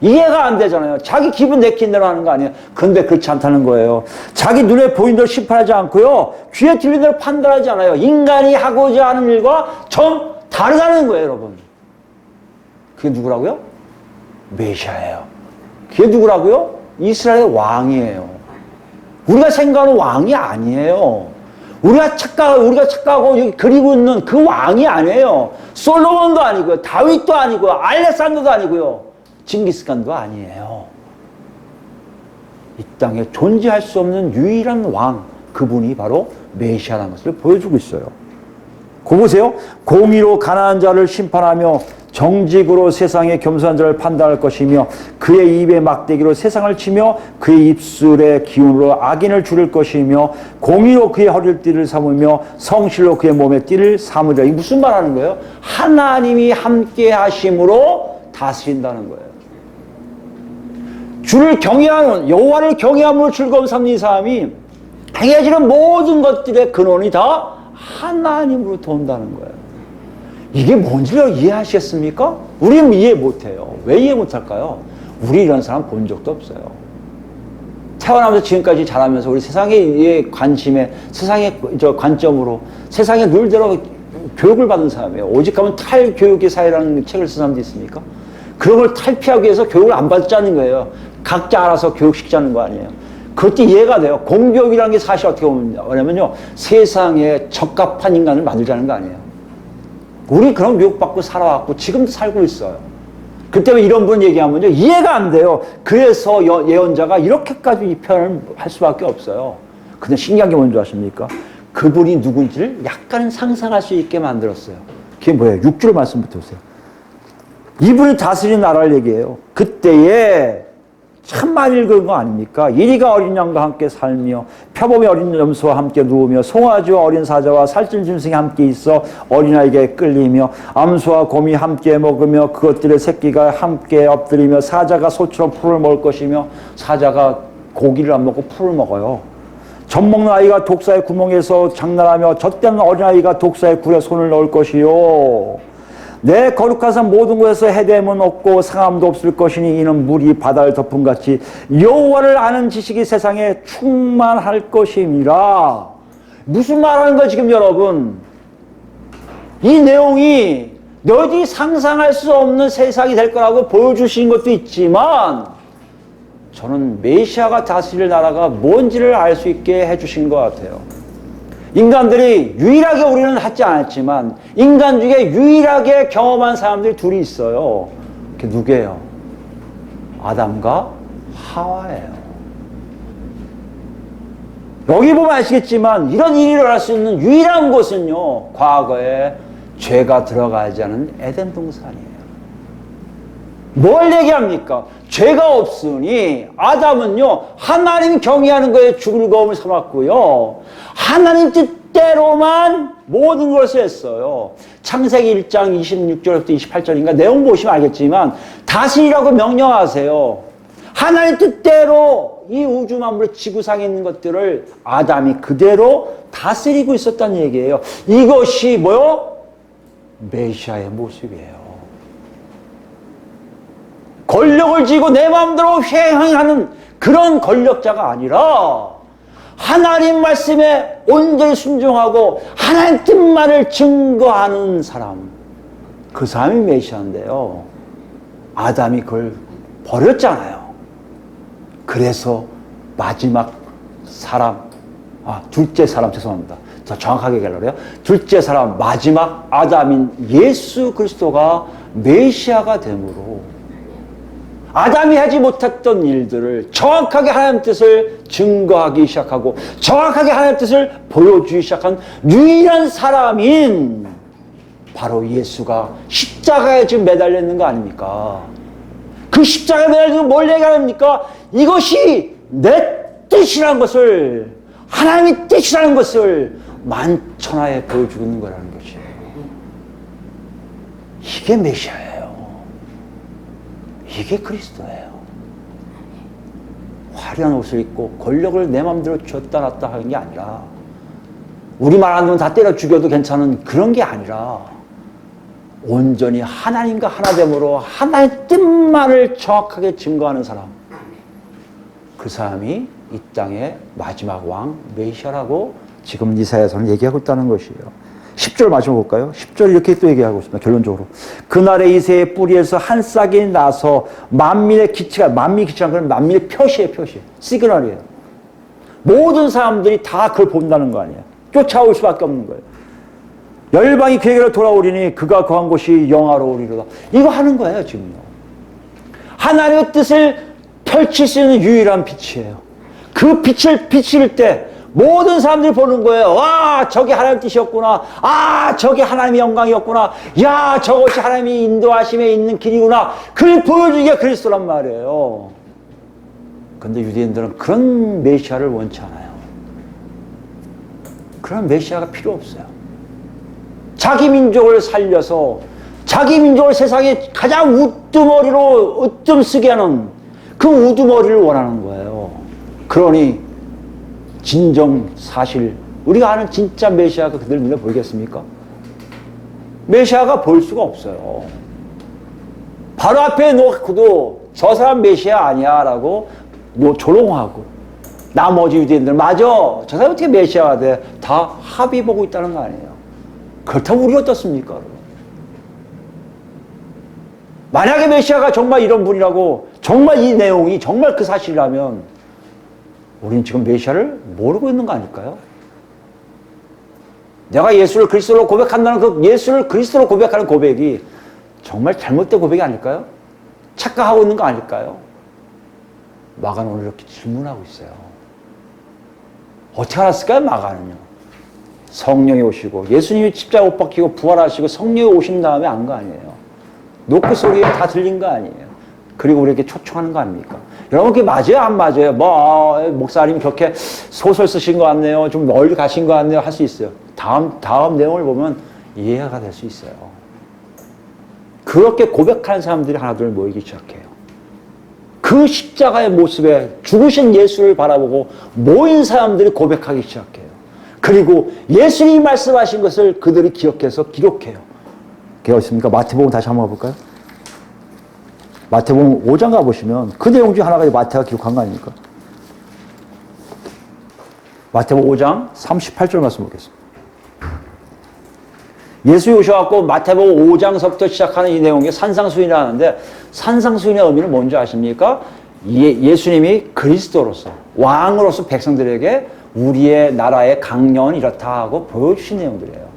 이해가 안 되잖아요. 자기 기분 내키는 대로 하는 거 아니에요. 그런데 그렇지 않다는 거예요. 자기 눈에 보이는 대로 심판하지 않고요, 귀에 들리는 대로 판단하지 않아요. 인간이 하고자 하는 일과 정 다르다는 거예요, 여러분. 그게 누구라고요? 메시아예요. 그게 누구라고요? 이스라엘의 왕이에요. 우리가 생각하는 왕이 아니에요. 우리가 착각하고 여기 그리고 있는 그 왕이 아니에요. 솔로몬도 아니고요, 다윗도 아니고요, 알렉산더도 아니고요, 징기스칸도 아니에요. 이 땅에 존재할 수 없는 유일한 왕, 그분이 바로 메시아라는 것을 보여주고 있어요. 그 보세요. 공의로 가난한 자를 심판하며 정직으로 세상의 겸손한 자를 판단할 것이며 그의 입의 막대기로 세상을 치며 그의 입술의 기운으로 악인을 줄일 것이며 공의로 그의 허리를 띠를 삼으며 성실로 그의 몸에 띠를 삼으리라. 이게 무슨 말 하는 거예요? 하나님이 함께 하심으로 다스린다는 거예요. 주를 경외하는, 여호와를 경외함으로 즐거움 삼는 이 사람이 행해지는 모든 것들의 근원이 다 하나님으로부터 온다는 거예요. 이게 뭔지를 이해하시겠습니까? 우리는 이해 못해요. 왜 이해 못할까요? 우리 이런 사람 본 적도 없어요. 태어나면서 지금까지 자라면서 우리 세상의 관심에, 세상의 관점으로, 세상의 룰대로 교육을 받은 사람이에요. 오직 가면 탈교육의 사회라는 책을 쓴 사람도 있습니까? 그런 걸 탈피하기 위해서 교육을 안 받자는 거예요. 각자 알아서 교육시키자는 거 아니에요. 그것도 이해가 돼요. 공교육이라는 게 사실 어떻게 보면요, 세상에 적합한 인간을 만들자는 거 아니에요. 우리 그런 교육받고 살아왔고 지금도 살고 있어요. 그 때문에 이런 분 얘기하면요, 이해가 안 돼요. 그래서 예언자가 이렇게까지 이 표현을 할 수밖에 없어요. 근데 신기한 게 뭔지 아십니까? 그분이 누군지를 약간 상상할 수 있게 만들었어요. 그게 뭐예요? 6절 말씀부터 보세요. 이분이 다스리는 나라를 얘기해요. 그때에 참 많이 읽은 거 아닙니까? 이리가 어린 양과 함께 살며 표범의 어린 염소와 함께 누우며 송아지와 어린 사자와 살찐 짐승이 함께 있어 어린아이에게 끌리며 암소와 곰이 함께 먹으며 그것들의 새끼가 함께 엎드리며 사자가 소처럼 풀을 먹을 것이며, 사자가 고기를 안 먹고 풀을 먹어요. 젖먹는 아이가 독사의 구멍에서 장난하며 젖대는 어린아이가 독사의 굴에 손을 넣을 것이요. 내 거룩한 산 모든 곳에서 해됨은 없고 상함도 없을 것이니 이는 물이 바다를 덮은 같이 여호와를 아는 지식이 세상에 충만할 것임이라. 무슨 말하는 거예요 지금 여러분? 이 내용이 너희들이 상상할 수 없는 세상이 될 거라고 보여주신 것도 있지만, 저는 메시아가 다스릴 나라가 뭔지를 알 수 있게 해주신 것 같아요. 인간들이 유일하게, 우리는 하지 않았지만 인간 중에 유일하게 경험한 사람들이 둘이 있어요. 그게 누구예요? 아담과 하와예요. 여기 보면 아시겠지만 이런 일이 일어날 수 있는 유일한 곳은요, 과거에 죄가 들어가지 않은 에덴 동산이에요. 뭘 얘기합니까? 죄가 없으니 아담은요, 하나님 경외하는 거에 즐거움을 삼았고요, 하나님 뜻대로만 모든 것을 했어요. 창세기 1장 26절부터 28절인가 내용 보시면 알겠지만 다스리라고 명령하세요. 하나님 뜻대로 이 우주 만물의 지구상에 있는 것들을 아담이 그대로 다스리고 있었다는 얘기예요. 이것이 뭐요? 메시아의 모습이에요. 권력을 쥐고 내 마음대로 횡행하는 그런 권력자가 아니라 하나님 말씀에 온전히 순종하고 하나님 뜻만을 증거하는 사람, 그 사람이 메시아인데요, 아담이 그걸 버렸잖아요. 그래서 마지막 사람, 둘째 사람, 죄송합니다. 더 정확하게 얘기하려고 해요. 둘째 사람, 마지막 아담인 예수 그리스도가 메시아가 되므로 아담이 하지 못했던 일들을 정확하게 하나님 뜻을 증거하기 시작하고 정확하게 하나님 뜻을 보여주기 시작한 유일한 사람인 바로 예수가 십자가에 지금 매달려 있는 거 아닙니까? 그 십자가에 매달리고 뭘 얘기합니까? 이것이 내 뜻이라는 것을, 하나님의 뜻이라는 것을 만천하에 보여주고 있는 거라는 것이에요. 이게 메시아예요. 이게 그리스도예요. 화려한 옷을 입고 권력을 내 마음대로 쥐었다 놨다 하는 게 아니라, 우리 말 안 듣면 다 때려 죽여도 괜찮은 그런 게 아니라, 온전히 하나님과 하나됨으로 하나의 뜻만을 정확하게 증거하는 사람, 그 사람이 이 땅의 마지막 왕 메시아라고 지금 이사야서는 얘기하고 있다는 것이에요. 10절 마저 볼까요? 10절 이렇게 또 얘기하고 있습니다. 결론적으로. 그날에 이새의 뿌리에서 한 싹이 나서 만민의 기치가, 만민의 기치란 건 만민의 표시예요, 표시. 시그널이에요. 모든 사람들이 다 그걸 본다는 거 아니에요. 쫓아올 수밖에 없는 거예요. 열방이 그에게로 돌아오리니 그가 거한 곳이 영화로우리로다. 이거 하는 거예요, 지금요. 하나님의 뜻을 펼칠 수 있는 유일한 빛이에요. 그 빛을 비칠 때 모든 사람들이 보는 거예요. 와, 저게 하나님의 뜻이었구나. 아, 저게 하나님의 영광이었구나. 야, 저것이 하나님이 인도하심에 있는 길이구나. 그걸 보여주기가 그리스도란 말이에요. 그런데 유대인들은 그런 메시아를 원치 않아요. 그런 메시아가 필요 없어요. 자기 민족을 살려서 자기 민족을 세상에 가장 우두머리로 으뜸쓰게 하는 그 우두머리를 원하는 거예요. 그러니 진정 사실, 우리가 아는 진짜 메시아가 그들 눈에 보이겠습니까? 메시아가 보일 수가 없어요. 바로 앞에 놓고도 저 사람 메시아 아니야 라고 조롱하고, 나머지 유대인들 맞아, 저 사람 어떻게 메시아가 돼? 다 합의 보고 있다는 거 아니에요. 그렇다면 우리 어떻습니까? 만약에 메시아가 정말 이런 분이라고, 정말 이 내용이 정말 그 사실이라면 우리는 지금 메시아를 모르고 있는 거 아닐까요? 내가 예수를 그리스도로 고백한다는 그 예수를 그리스도로 고백하는 고백이 정말 잘못된 고백이 아닐까요? 착각하고 있는 거 아닐까요? 마가는 오늘 이렇게 질문하고 있어요. 어떻게 알았을까요, 마가는요? 성령이 오시고 예수님이 십자가 못 박히고 부활하시고 성령이 오신 다음에 안 거 아니에요. 노크 소리에 다 들린 거 아니에요. 그리고 우리에게 초청하는 거 아닙니까? 여러분, 그게 맞아요? 안 맞아요? 목사님 그렇게 소설 쓰신 거 같네요. 좀 멀리 가신 거 같네요. 할 수 있어요. 다음 내용을 보면 이해가 될 수 있어요. 그렇게 고백하는 사람들이 하나둘 모이기 시작해요. 그 십자가의 모습에 죽으신 예수를 바라보고 모인 사람들이 고백하기 시작해요. 그리고 예수님이 말씀하신 것을 그들이 기억해서 기록해요. 그게 어딨습니까? 마태복음 다시 한번 가볼까요? 마태복음 5장 가보시면 그 내용 중 하나가 마태가 기록한 거 아닙니까? 마태복음 5장 38절 말씀 보겠습니다. 예수이 오셔갖고 마태복음 5장서부터 시작하는 이 내용이 산상수훈이라는데, 산상수훈의 의미는 뭔지 아십니까? 예수님이 그리스도로서, 왕으로서 백성들에게 우리의 나라의 강령은 이렇다 하고 보여주신 내용들이에요.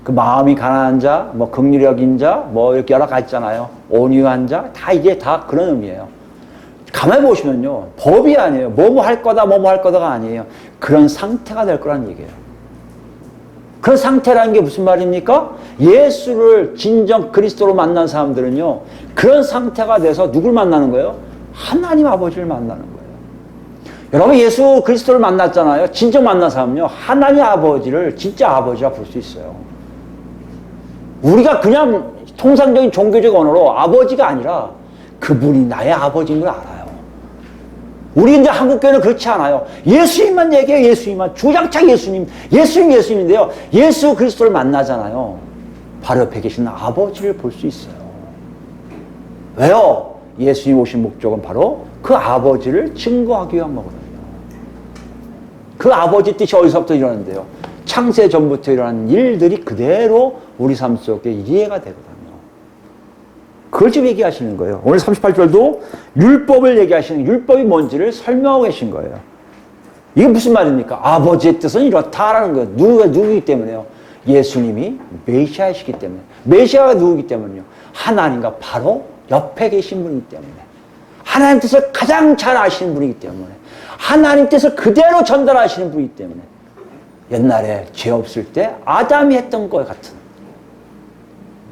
그 마음이 가난한 자, 뭐 긍휼력인 자, 뭐 이렇게 여러 가지 있잖아요. 온유한 자, 다 이게 다 그런 의미예요. 가만히 보시면요, 법이 아니에요. 뭐뭐 할 거다, 뭐뭐 할 거다가 아니에요. 그런 상태가 될 거란 얘기예요. 그런 상태라는 게 무슨 말입니까? 예수를 진정 그리스도로 만난 사람들은요, 그런 상태가 돼서 누굴 만나는 거예요? 하나님 아버지를 만나는 거예요. 여러분, 예수 그리스도를 만났잖아요. 진정 만난 사람은요, 하나님 아버지를 진짜 아버지라 부를 수 있어요. 우리가 그냥 통상적인 종교적 언어로 아버지가 아니라 그분이 나의 아버지인 걸 알아요. 우리 이제 한국교회는 그렇지 않아요. 예수님만 얘기해요. 예수님만. 주장창 예수님인데요. 예수 그리스도를 만나잖아요. 바로 옆에 계신 아버지를 볼 수 있어요. 왜요? 예수님 오신 목적은 바로 그 아버지를 증거하기 위한 거거든요. 그 아버지 뜻이 어디서부터 일어나는데요? 창세 전부터 일어난 일들이 그대로 우리 삶 속에 이해가 되거든요. 그걸 지금 얘기하시는 거예요. 오늘 38절도 율법을 얘기하시는, 율법이 뭔지를 설명하고 계신 거예요. 이게 무슨 말입니까? 아버지의 뜻은 이렇다라는 거예요. 누구이기 때문에요? 예수님이 메시아이시기 때문에. 메시아가 누구이기 때문에요? 하나님과 바로 옆에 계신 분이기 때문에, 하나님 뜻을 가장 잘 아시는 분이기 때문에, 하나님 뜻을 그대로 전달하시는 분이기 때문에, 옛날에 죄 없을 때 아담이 했던 것 같은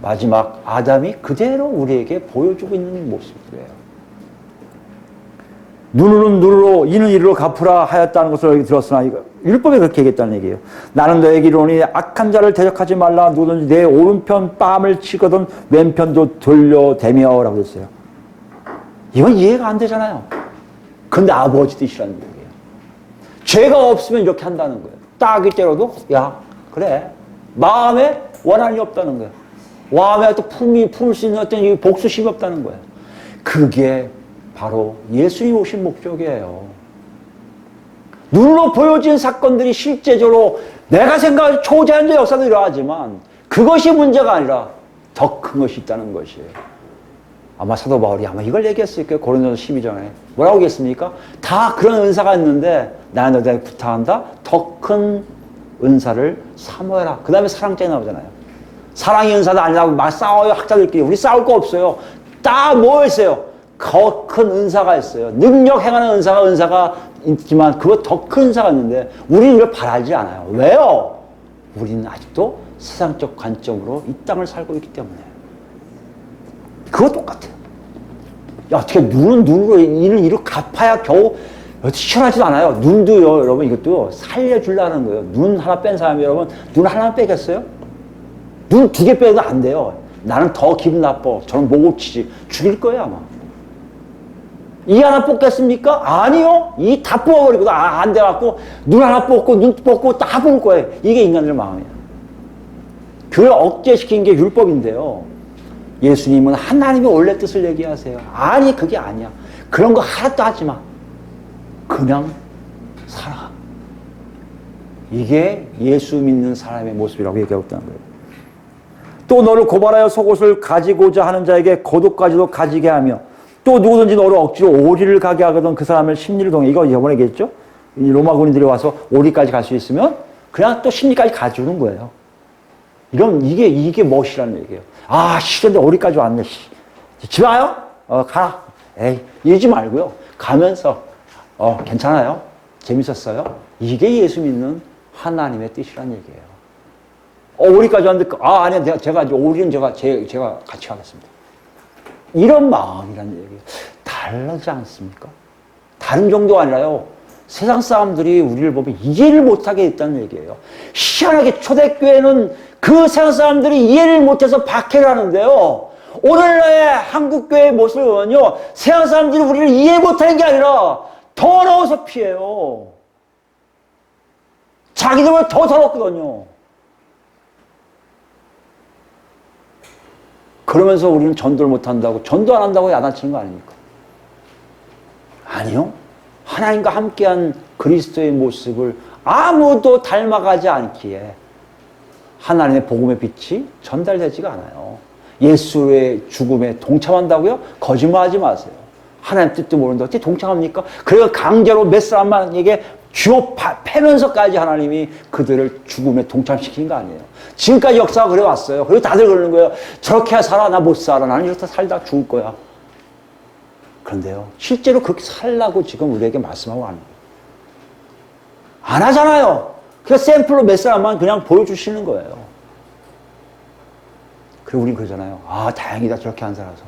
마지막 아담이 그대로 우리에게 보여주고 있는 모습이에요. 눈으로는 눈으로 이는 이로 갚으라 하였다는 것을 들었으나 이거 율법에 그렇게 얘기했다는 얘기예요. 나는 너에게 이르노니 악한 자를 대적하지 말라. 누구든지 내 오른편 뺨을 치거든 왼편도 돌려대며 라고 했어요. 이건 이해가 안 되잖아요. 근데 아버지 뜻이라는 얘기예요. 죄가 없으면 이렇게 한다는 거예요. 딱이 때려도 야 그래 마음에 원한이 없다는 거예요. 마음에 또 품을 수 있는 어떤 복수심이 없다는 거예요. 그게 바로 예수님 오신 목적이에요. 눈으로 보여진 사건들이 실제적으로 내가 생각할 초자연적 역사도 일어나지만 그것이 문제가 아니라 더 큰 것이 있다는 것이에요. 아마 사도 바울이 아마 이걸 얘기했을 거예요. 고린도서 12장에. 뭐라고 얘기했습니까? 다 그런 은사가 있는데 나는 너희에게 부탁한다. 더 큰 은사를 사모해라. 그 다음에 사랑장이 나오잖아요. 사랑의 은사도 아니라고 막 싸워요. 학자들끼리. 우리 싸울 거 없어요. 다 뭐 있어요? 더 큰 은사가 있어요. 능력 행하는 은사가 있지만 그거 더 큰 은사가 있는데 우리는 이걸 바라지 않아요. 왜요? 우리는 아직도 세상적 관점으로 이 땅을 살고 있기 때문에. 그거 똑같아요. 야, 어떻게 눈은 눈으로 이는 이로 갚아야 겨우 시원하지도 않아요. 눈도요, 여러분 이것도 살려주려는 거예요. 눈 하나 뺀 사람이 여러분 눈 하나만 빼겠어요? 눈 2개 빼도 안 돼요. 나는 더 기분 나빠. 저는 못 고치지. 죽일 거예요 아마. 이 하나 뽑겠습니까? 아니요. 이 다 뽑아버리고 안 돼갖고 눈 하나 뽑고 눈 뽑고 다 뽑을 거예요. 이게 인간들 마음이에요. 그걸 억제시킨 게 율법인데요. 예수님은 하나님의 원래 뜻을 얘기하세요. 아니 그게 아니야. 그런 거 하나도 하지 마. 그냥 살아. 이게 예수 믿는 사람의 모습이라고 얘기하고 있다는 거예요. 또 너를 고발하여 속옷을 가지고자 하는 자에게 겉옷까지도 가지게 하며 또 누구든지 너를 억지로 오리를 가게 하거든 그 사람을 심리를 동해. 이거 저번에 얘기했죠? 로마 군인들이 와서 오리까지 갈 수 있으면 그냥 또 심리까지 가주는 거예요. 이런 이게 멋이라는 얘기예요. 아 싫은데 오리까지 왔네. 집에 와요? 가라. 에이 이러지 말고요. 가면서 괜찮아요? 재밌었어요? 이게 예수 믿는 하나님의 뜻이란 얘기예요. 오리까지 왔는데 아니야 제가 오리는 제가 같이 가겠습니다. 이런 마음이란 얘기예요. 다르지 않습니까? 다른 정도가 아니라요. 세상 사람들이 우리를 보면 이해를 못하게 했다는 얘기예요. 희한하게 초대교회는 그 세상 사람들이 이해를 못해서 박해를 하는데요. 오늘날의 한국교회의 모습을 보면요. 세상 사람들이 우리를 이해 못하는 게 아니라 더 더러워서 피해요. 자기들보다 더 더럽거든요. 그러면서 우리는 전도를 못한다고, 전도 안 한다고 야단치는 거 아닙니까? 아니요. 하나님과 함께한 그리스도의 모습을 아무도 닮아가지 않기에 하나님의 복음의 빛이 전달되지가 않아요. 예수의 죽음에 동참한다고요? 거짓말하지 마세요. 하나님 뜻도 모르는데 어떻게 동참합니까? 그래서 강제로 몇 사람만에게 쥐어 패면서까지 하나님이 그들을 죽음에 동참시킨 거 아니에요. 지금까지 역사가 그래 왔어요. 그리고 다들 그러는 거예요. 저렇게 살아, 나 못 살아. 나는 이렇게 살다 죽을 거야. 그런데요, 실제로 그렇게 살라고 지금 우리에게 말씀하고 하는 거예요. 안 하잖아요. 그래서 샘플로 몇 사람만 그냥 보여주시는 거예요. 그리고 우린 그러잖아요. 아, 다행이다. 저렇게 안 살아서.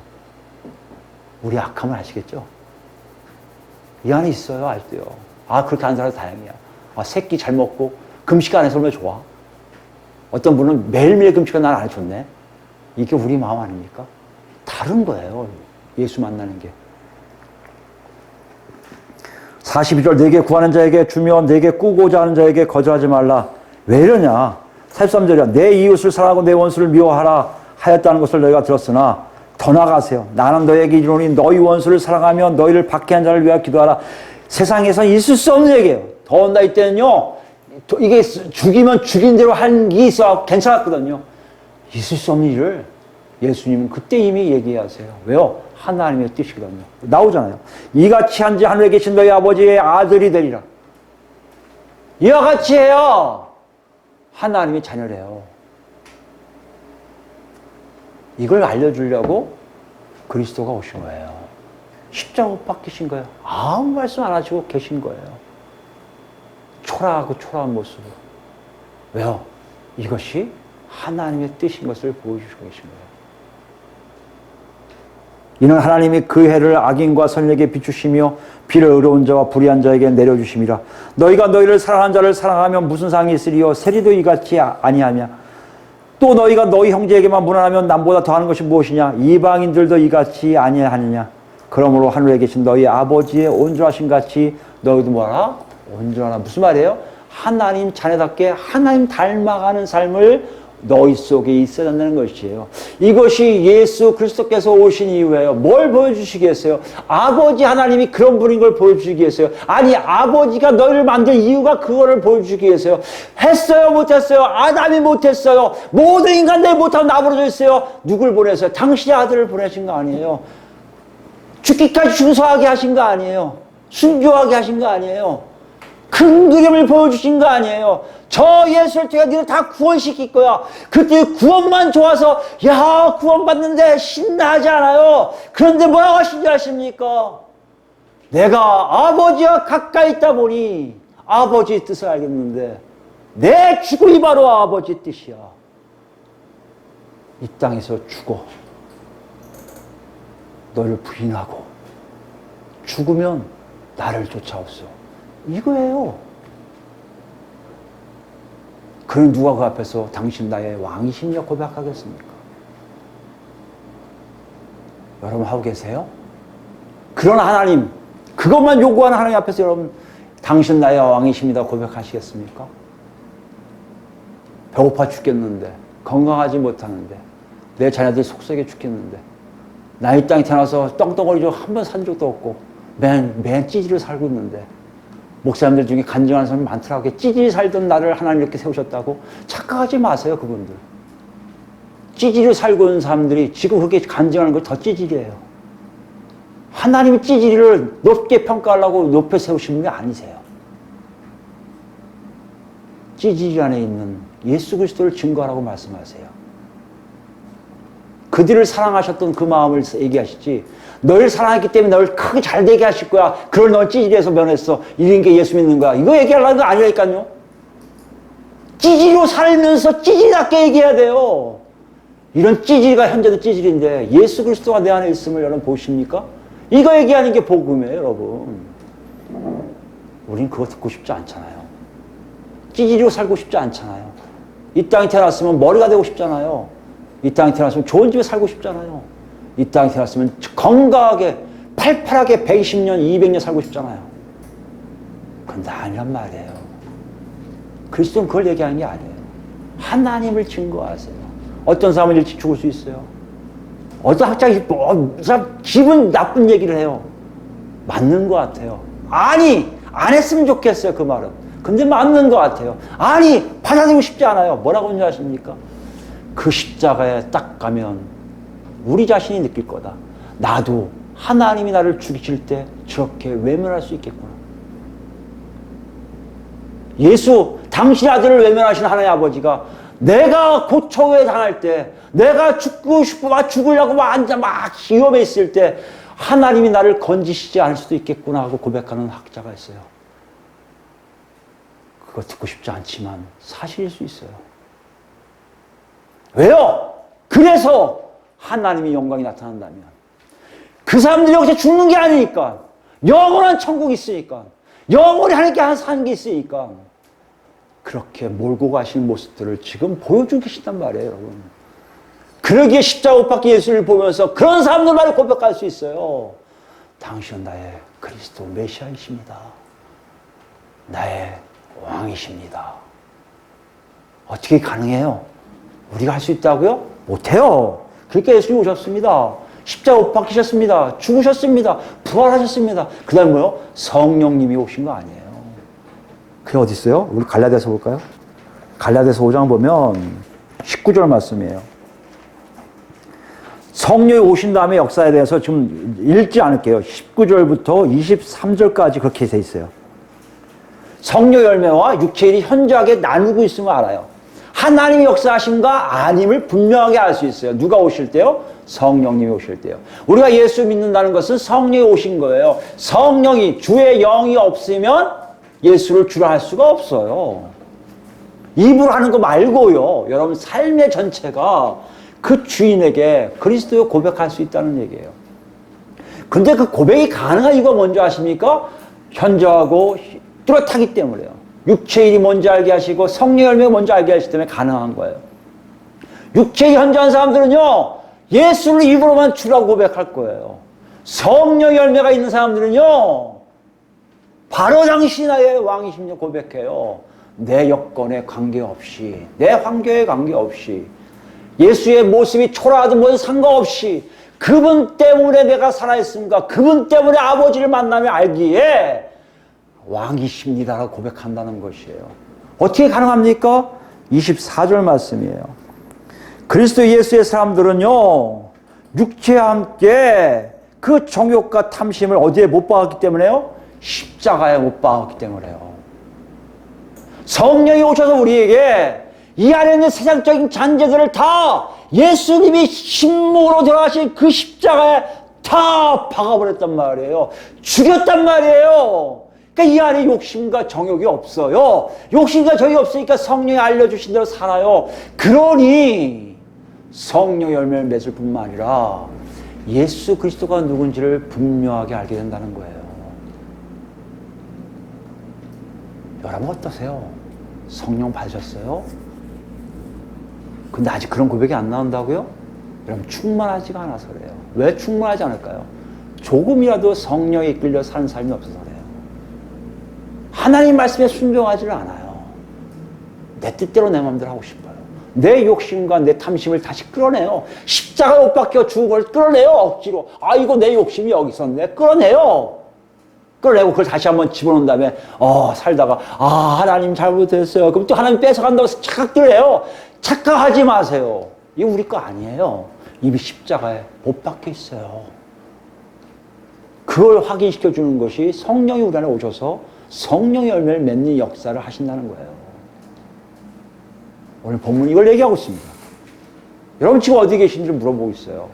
우리 악함을 아시겠죠? 이 안에 있어요. 아직도요. 아, 그렇게 안 살아서 다행이야. 아, 새끼 잘 먹고 금식 안 해서 얼마나 좋아. 어떤 분은 매일매일 금식을 난 안 해줬네. 이게 우리 마음 아닙니까? 다른 거예요. 예수 만나는 게. 42절 내게 구하는 자에게 주며 내게 꾸고자 하는 자에게 거절하지 말라. 왜 이러냐? 43절이야. 내 이웃을 사랑하고 내 원수를 미워하라 하였다는 것을 너희가 들었으나 더 나아가세요. 나는 너에게 이르노니 너희 원수를 사랑하며 너희를 박해한 자를 위하여 기도하라. 세상에서 있을 수 없는 얘기예요. 더군다나 이때는요. 이게 죽이면 죽인 대로 한 게 있어 괜찮았거든요. 있을 수 없는 일을 예수님은 그때 이미 얘기하세요. 왜요? 하나님의 뜻이거든요. 나오잖아요. 이같이 한지 하늘에 계신 너희 아버지의 아들이 되리라. 이와 같이 해야 하나님의 자녀래요. 이걸 알려주려고 그리스도가 오신 거예요. 십자가 못 박히신 거예요. 아무 말씀 안 하시고 계신 거예요. 초라하고 초라한 모습으로. 왜요? 이것이 하나님의 뜻인 것을 보여주시고 계신 거예요. 이는 하나님이 그 해를 악인과 선인에게 비추시며 비를 의로운 자와 불의한 자에게 내려주심이라. 너희가 너희를 사랑하는 자를 사랑하면 무슨 상이 있으리요? 세리도 이같이 아니하냐? 또 너희가 너희 형제에게만 무난하면 남보다 더하는 것이 무엇이냐? 이방인들도 이같이 아니하느냐? 그러므로 하늘에 계신 너희 아버지의 온전하신 같이 너희도 뭐라? 온전하라. 무슨 말이에요? 하나님 자녀답게 하나님 닮아가는 삶을 너희 속에 있어야 한다는 것이에요. 이것이 예수 그리스도께서 오신 이유예요. 뭘 보여주시겠어요? 아버지 하나님이 그런 분인 걸 보여주시기 위해서요. 아니, 아버지가 너희를 만든 이유가 그거를 보여주시기 위해서요. 했어요? 못했어요? 아담이 못했어요? 모든 인간들이 못하고 나부러져 있어요. 누굴 보내서요? 당신의 아들을 보내신 거 아니에요. 죽기까지 준수하게 하신 거 아니에요. 순교하게 하신 거 아니에요. 큰 그림을 보여주신 거 아니에요. 저 예수를 통해 너희를 다 구원시킬 거야. 그때 구원만 좋아서 야 구원받는데 신나하지 않아요. 그런데 뭐라고 하신 줄 아십니까? 내가 아버지와 가까이 있다 보니 아버지의 뜻을 알겠는데 내 죽음이 바로 아버지의 뜻이야. 이 땅에서 죽어 너를 부인하고 죽으면 나를 쫓아왔어. 이거예요. 그럼 누가 그 앞에서 당신 나의 왕이시냐 고백하겠습니까? 여러분 하고 계세요? 그런 하나님, 그것만 요구하는 하나님 앞에서 여러분 당신 나의 왕이십니다 고백하시겠습니까? 배고파 죽겠는데, 건강하지 못하는데, 내 자녀들 속썩여 죽겠는데, 나 이 땅에 태어나서 떵떵거리죠 한 번 산 적도 없고 맨 찌질로 살고 있는데, 목사님들 중에 간증하는 사람이 많더라고요. 찌질이 살던 나를 하나님 이렇게 세우셨다고. 착각하지 마세요, 그분들. 찌질로 살고 있는 사람들이 지금 그렇게 간증하는 걸 더 찌질이에요. 하나님이 찌질이를 높게 평가하려고 높여 세우신 분이 아니세요. 찌질이 안에 있는 예수 그리스도를 증거하라고 말씀하세요. 그들을 사랑하셨던 그 마음을 얘기하시지, 너를 사랑했기 때문에 너를 크게 잘 되게 하실 거야. 그걸 넌 찌질해서 변했어. 이런 게 예수 믿는 거야. 이거 얘기하려는 거 아니라니까요. 찌질로 살면서 찌질하게 얘기해야 돼요. 이런 찌질이가 현재도 찌질인데 예수 그리스도가 내 안에 있음을 여러분 보십니까? 이거 얘기하는 게 복음이에요, 여러분. 우린 그거 듣고 싶지 않잖아요. 찌질로 살고 싶지 않잖아요. 이 땅에 태어났으면 머리가 되고 싶잖아요. 이 땅에 태어났으면 좋은 집에 살고 싶잖아요. 이 땅에 태어났으면 건강하게 팔팔하게 120년, 200년 살고 싶잖아요. 그런데 아니란 말이에요. 그리스도는 그걸 얘기하는 게 아니에요. 하나님을 증거하세요. 어떤 사람은 일찍 죽을 수 있어요. 어떤 학자가 기분 나쁜 얘기를 해요. 맞는 것 같아요. 아니, 안 했으면 좋겠어요, 그 말은. 근데 맞는 것 같아요. 아니, 받아들이고 싶지 않아요. 뭐라고 하는지 아십니까? 그 십자가에 딱 가면 우리 자신이 느낄 거다. 나도 하나님이 나를 죽이실 때 저렇게 외면할 수 있겠구나. 예수, 당신의 아들을 외면하신 하나님 아버지가 내가 고초에 당할 때, 내가 죽고 싶고 막 죽으려고 막 위험에 있을 때 하나님이 나를 건지시지 않을 수도 있겠구나 하고 고백하는 학자가 있어요. 그거 듣고 싶지 않지만 사실일 수 있어요. 왜요? 그래서 하나님의 영광이 나타난다면 그 사람들이 여기서 죽는 게 아니니까, 영원한 천국이 있으니까, 영원히 하나님께 사는 게 있으니까 그렇게 몰고 가시는 모습들을 지금 보여주고 계신단 말이에요, 여러분. 그러기에 십자가 못 박힌 예수를 보면서 그런 사람들만 고백할 수 있어요. 당신은 나의 그리스도 메시아이십니다. 나의 왕이십니다. 어떻게 가능해요? 우리가 할 수 있다고요? 못해요. 그러니까 예수님이 오셨습니다. 십자가 못 박히셨습니다. 죽으셨습니다. 부활하셨습니다. 그 다음 뭐요? 성령님이 오신 거 아니에요. 그게 어디 있어요? 우리 갈라디아서 볼까요? 갈라디아서 5장 보면 19절 말씀이에요. 성령이 오신 다음에 역사에 대해서 좀 읽지 않을게요. 19절부터 23절까지 그렇게 돼 있어요. 성령 열매와 육체일이 현저하게 나누고 있음을 알아요. 하나님의 역사하심과 아님을 분명하게 알 수 있어요. 누가 오실 때요? 성령님이 오실 때요. 우리가 예수 믿는다는 것은 성령이 오신 거예요. 성령이, 주의 영이 없으면 예수를 주라 할 수가 없어요. 입으로 하는 거 말고요. 여러분 삶의 전체가 그 주인에게 그리스도를 고백할 수 있다는 얘기예요. 근데 그 고백이 가능한 이유가 뭔지 아십니까? 현저하고 뚜렷하기 때문에요. 육체의 일이 뭔지 알게 하시고 성령의 열매가 뭔지 알게 하시기 때문에 가능한 거예요. 육체의 현저한 사람들은요, 예수를 입으로만 주라고 고백할 거예요. 성령의 열매가 있는 사람들은요, 바로 당신이 나의 왕이시며 고백해요. 내 여건에 관계없이, 내 환경에 관계없이, 예수의 모습이 초라하든 뭐든 상관없이 그분 때문에 내가 살아있습니다. 그분 때문에 아버지를 만나며 알기에 왕이십니다라고 고백한다는 것이에요. 어떻게 가능합니까? 24절 말씀이에요. 그리스도 예수의 사람들은요, 육체와 함께 그 정욕과 탐심을 어디에 못 박았기 때문에요? 십자가에 못 박았기 때문에요. 성령이 오셔서 우리에게 이 안에 있는 세상적인 잔재들을 다 예수님이 신목으로 돌아가신 그 십자가에 다 박아버렸단 말이에요. 죽였단 말이에요. 그러니까 이 안에 욕심과 정욕이 없어요. 욕심과 정욕이 없으니까 성령이 알려주신 대로 살아요. 그러니 성령의 열매를 맺을 뿐만 아니라 예수 그리스도가 누군지를 분명하게 알게 된다는 거예요. 여러분 어떠세요? 성령 받으셨어요? 근데 아직 그런 고백이 안 나온다고요? 여러분 충만하지가 않아서 그래요. 왜 충만하지 않을까요? 조금이라도 성령에 이끌려 사는 삶이 없어서 그래요. 하나님 말씀에 순종하지를 않아요. 내 뜻대로 내 마음대로 하고 싶어요. 내 욕심과 내 탐심을 다시 끌어내요. 십자가 못 박혀 죽은 걸 끌어내요. 억지로. 아 이거 내 욕심이 여기 있었네. 끌어내요. 끌어내고 그걸 다시 한번 집어넣은 다음에 살다가 하나님 잘못했어요. 그럼 또 하나님 뺏어간다고 착각들 해요. 착각하지 마세요. 이거 우리 거 아니에요. 이미 십자가에 못 박혀 있어요. 그걸 확인시켜 주는 것이 성령이 우리 안에 오셔서 성령의 열매를 맺는 역사를 하신다는 거예요. 오늘 본문 이걸 얘기하고 있습니다. 여러분 지금 어디 계신지 물어보고 있어요.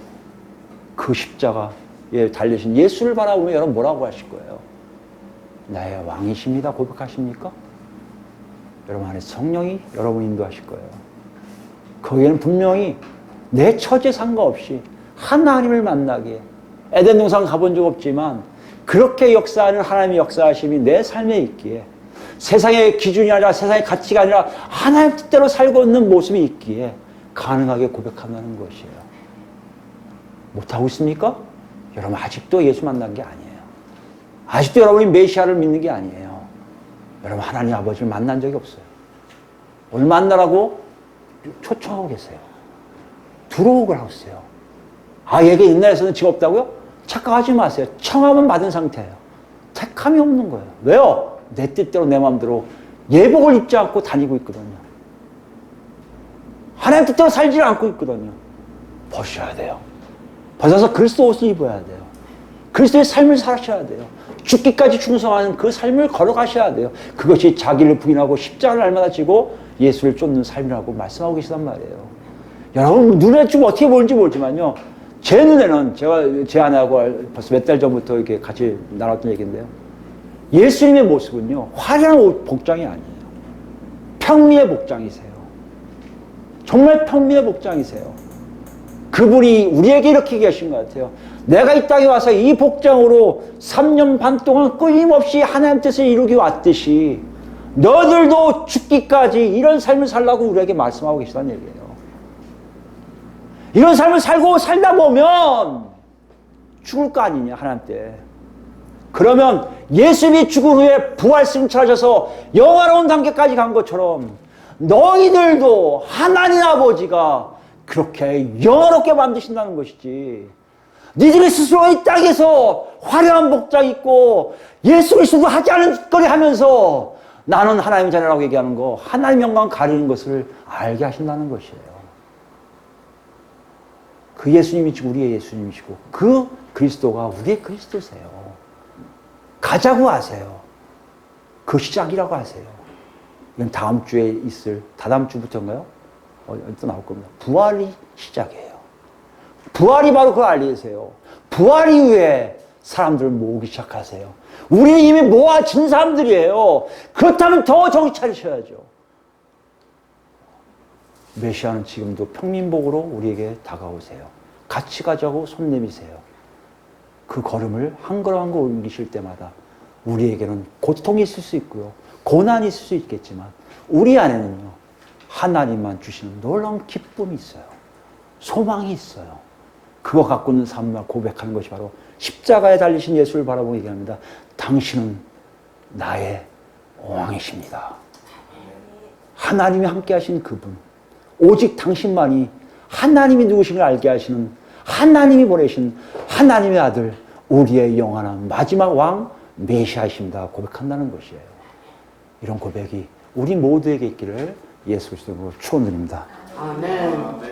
그 십자가에 달리신 예수를 바라보면 여러분 뭐라고 하실 거예요? 나의 왕이십니다 고백하십니까? 여러분 안에 성령이 여러분 인도하실 거예요. 거기에는 분명히 내 처지에 상관없이 하나님을 만나기에 에덴 동산 가본 적 없지만 그렇게 역사하는 하나님의 역사하심이 내 삶에 있기에 세상의 기준이 아니라 세상의 가치가 아니라 하나님 뜻대로 살고 있는 모습이 있기에 가능하게 고백한다는 것이에요. 못하고 있습니까? 여러분 아직도 예수 만난 게 아니에요. 아직도 여러분이 메시아를 믿는 게 아니에요. 여러분 하나님 아버지를 만난 적이 없어요. 오늘 만나라고 초청하고 계세요. 들어오고 하고 있어요. 얘가 옛날에서는 직 없다고요? 착각하지 마세요. 청함은 받은 상태예요. 택함이 없는 거예요. 왜요? 내 뜻대로 내 마음대로 예복을 입지 않고 다니고 있거든요. 하나님 뜻대로 살지 않고 있거든요. 벗으셔야 돼요. 벗어서 그리스도 옷을 입어야 돼요. 그리스도의 삶을 사셔야 돼요. 죽기까지 충성하는 그 삶을 걸어가셔야 돼요. 그것이 자기를 부인하고 십자가를 날마다 지고 예수를 쫓는 삶이라고 말씀하고 계시단 말이에요. 여러분 눈에 좀 어떻게 보는지 모르지만요. 제 눈에는 제 아내하고 벌써 몇 달 전부터 이렇게 같이 나눴던 얘기인데요. 예수님의 모습은요. 화려한 복장이 아니에요. 평미의 복장이세요. 정말 평미의 복장이세요. 그분이 우리에게 이렇게 계신 것 같아요. 내가 이 땅에 와서 이 복장으로 3년 반 동안 끊임없이 하나님 뜻을 이루기 왔듯이 너들도 죽기까지 이런 삶을 살라고 우리에게 말씀하고 계시다는 얘기예요. 이런 삶을 살다 보면 죽을 거 아니냐 하나님 때. 그러면 예수님이 죽은 후에 부활 승천하셔서 영화로운 단계까지 간 것처럼 너희들도 하나님 아버지가 그렇게 영화롭게 만드신다는 것이지. 니들이 스스로 이 땅에서 화려한 복장 입고 예수 그리스도 하지 않은 거리 하면서 나는 하나님의 자녀라고 얘기하는 거, 하나님 영광 가리는 것을 알게 하신다는 것이에요. 그 예수님이시고 우리의 예수님이시고 그 그리스도가 우리의 그리스도세요. 가자고 하세요. 그 시작이라고 하세요. 이건 다음 주에 있을, 다다음 주부터인가요? 또 나올 겁니다. 부활이 시작이에요. 부활이 바로 그걸 알리세요. 부활 이후에 사람들을 모으기 시작하세요. 우리는 이미 모아진 사람들이에요. 그렇다면 더 정신 차리셔야죠. 메시아는 지금도 평민복으로 우리에게 다가오세요. 같이 가자고 손 내미세요. 그 걸음을 한 걸음 한 걸음 옮기실 때마다 우리에게는 고통이 있을 수 있고요. 고난이 있을 수 있겠지만 우리 안에는요. 하나님만 주시는 놀라운 기쁨이 있어요. 소망이 있어요. 그거 갖고 있는 삶을 고백하는 것이 바로 십자가에 달리신 예수를 바라보고 얘기합니다. 당신은 나의 왕이십니다. 하나님이 함께 하신 그분. 오직 당신만이 하나님이 누구신걸 알게 하시는 하나님이 보내신 하나님의 아들, 우리의 영원한 마지막 왕 메시아이십니다. 고백한다는 것이에요. 이런 고백이 우리 모두에게 있기를 예수 그리스도로 축원드립니다. 아멘.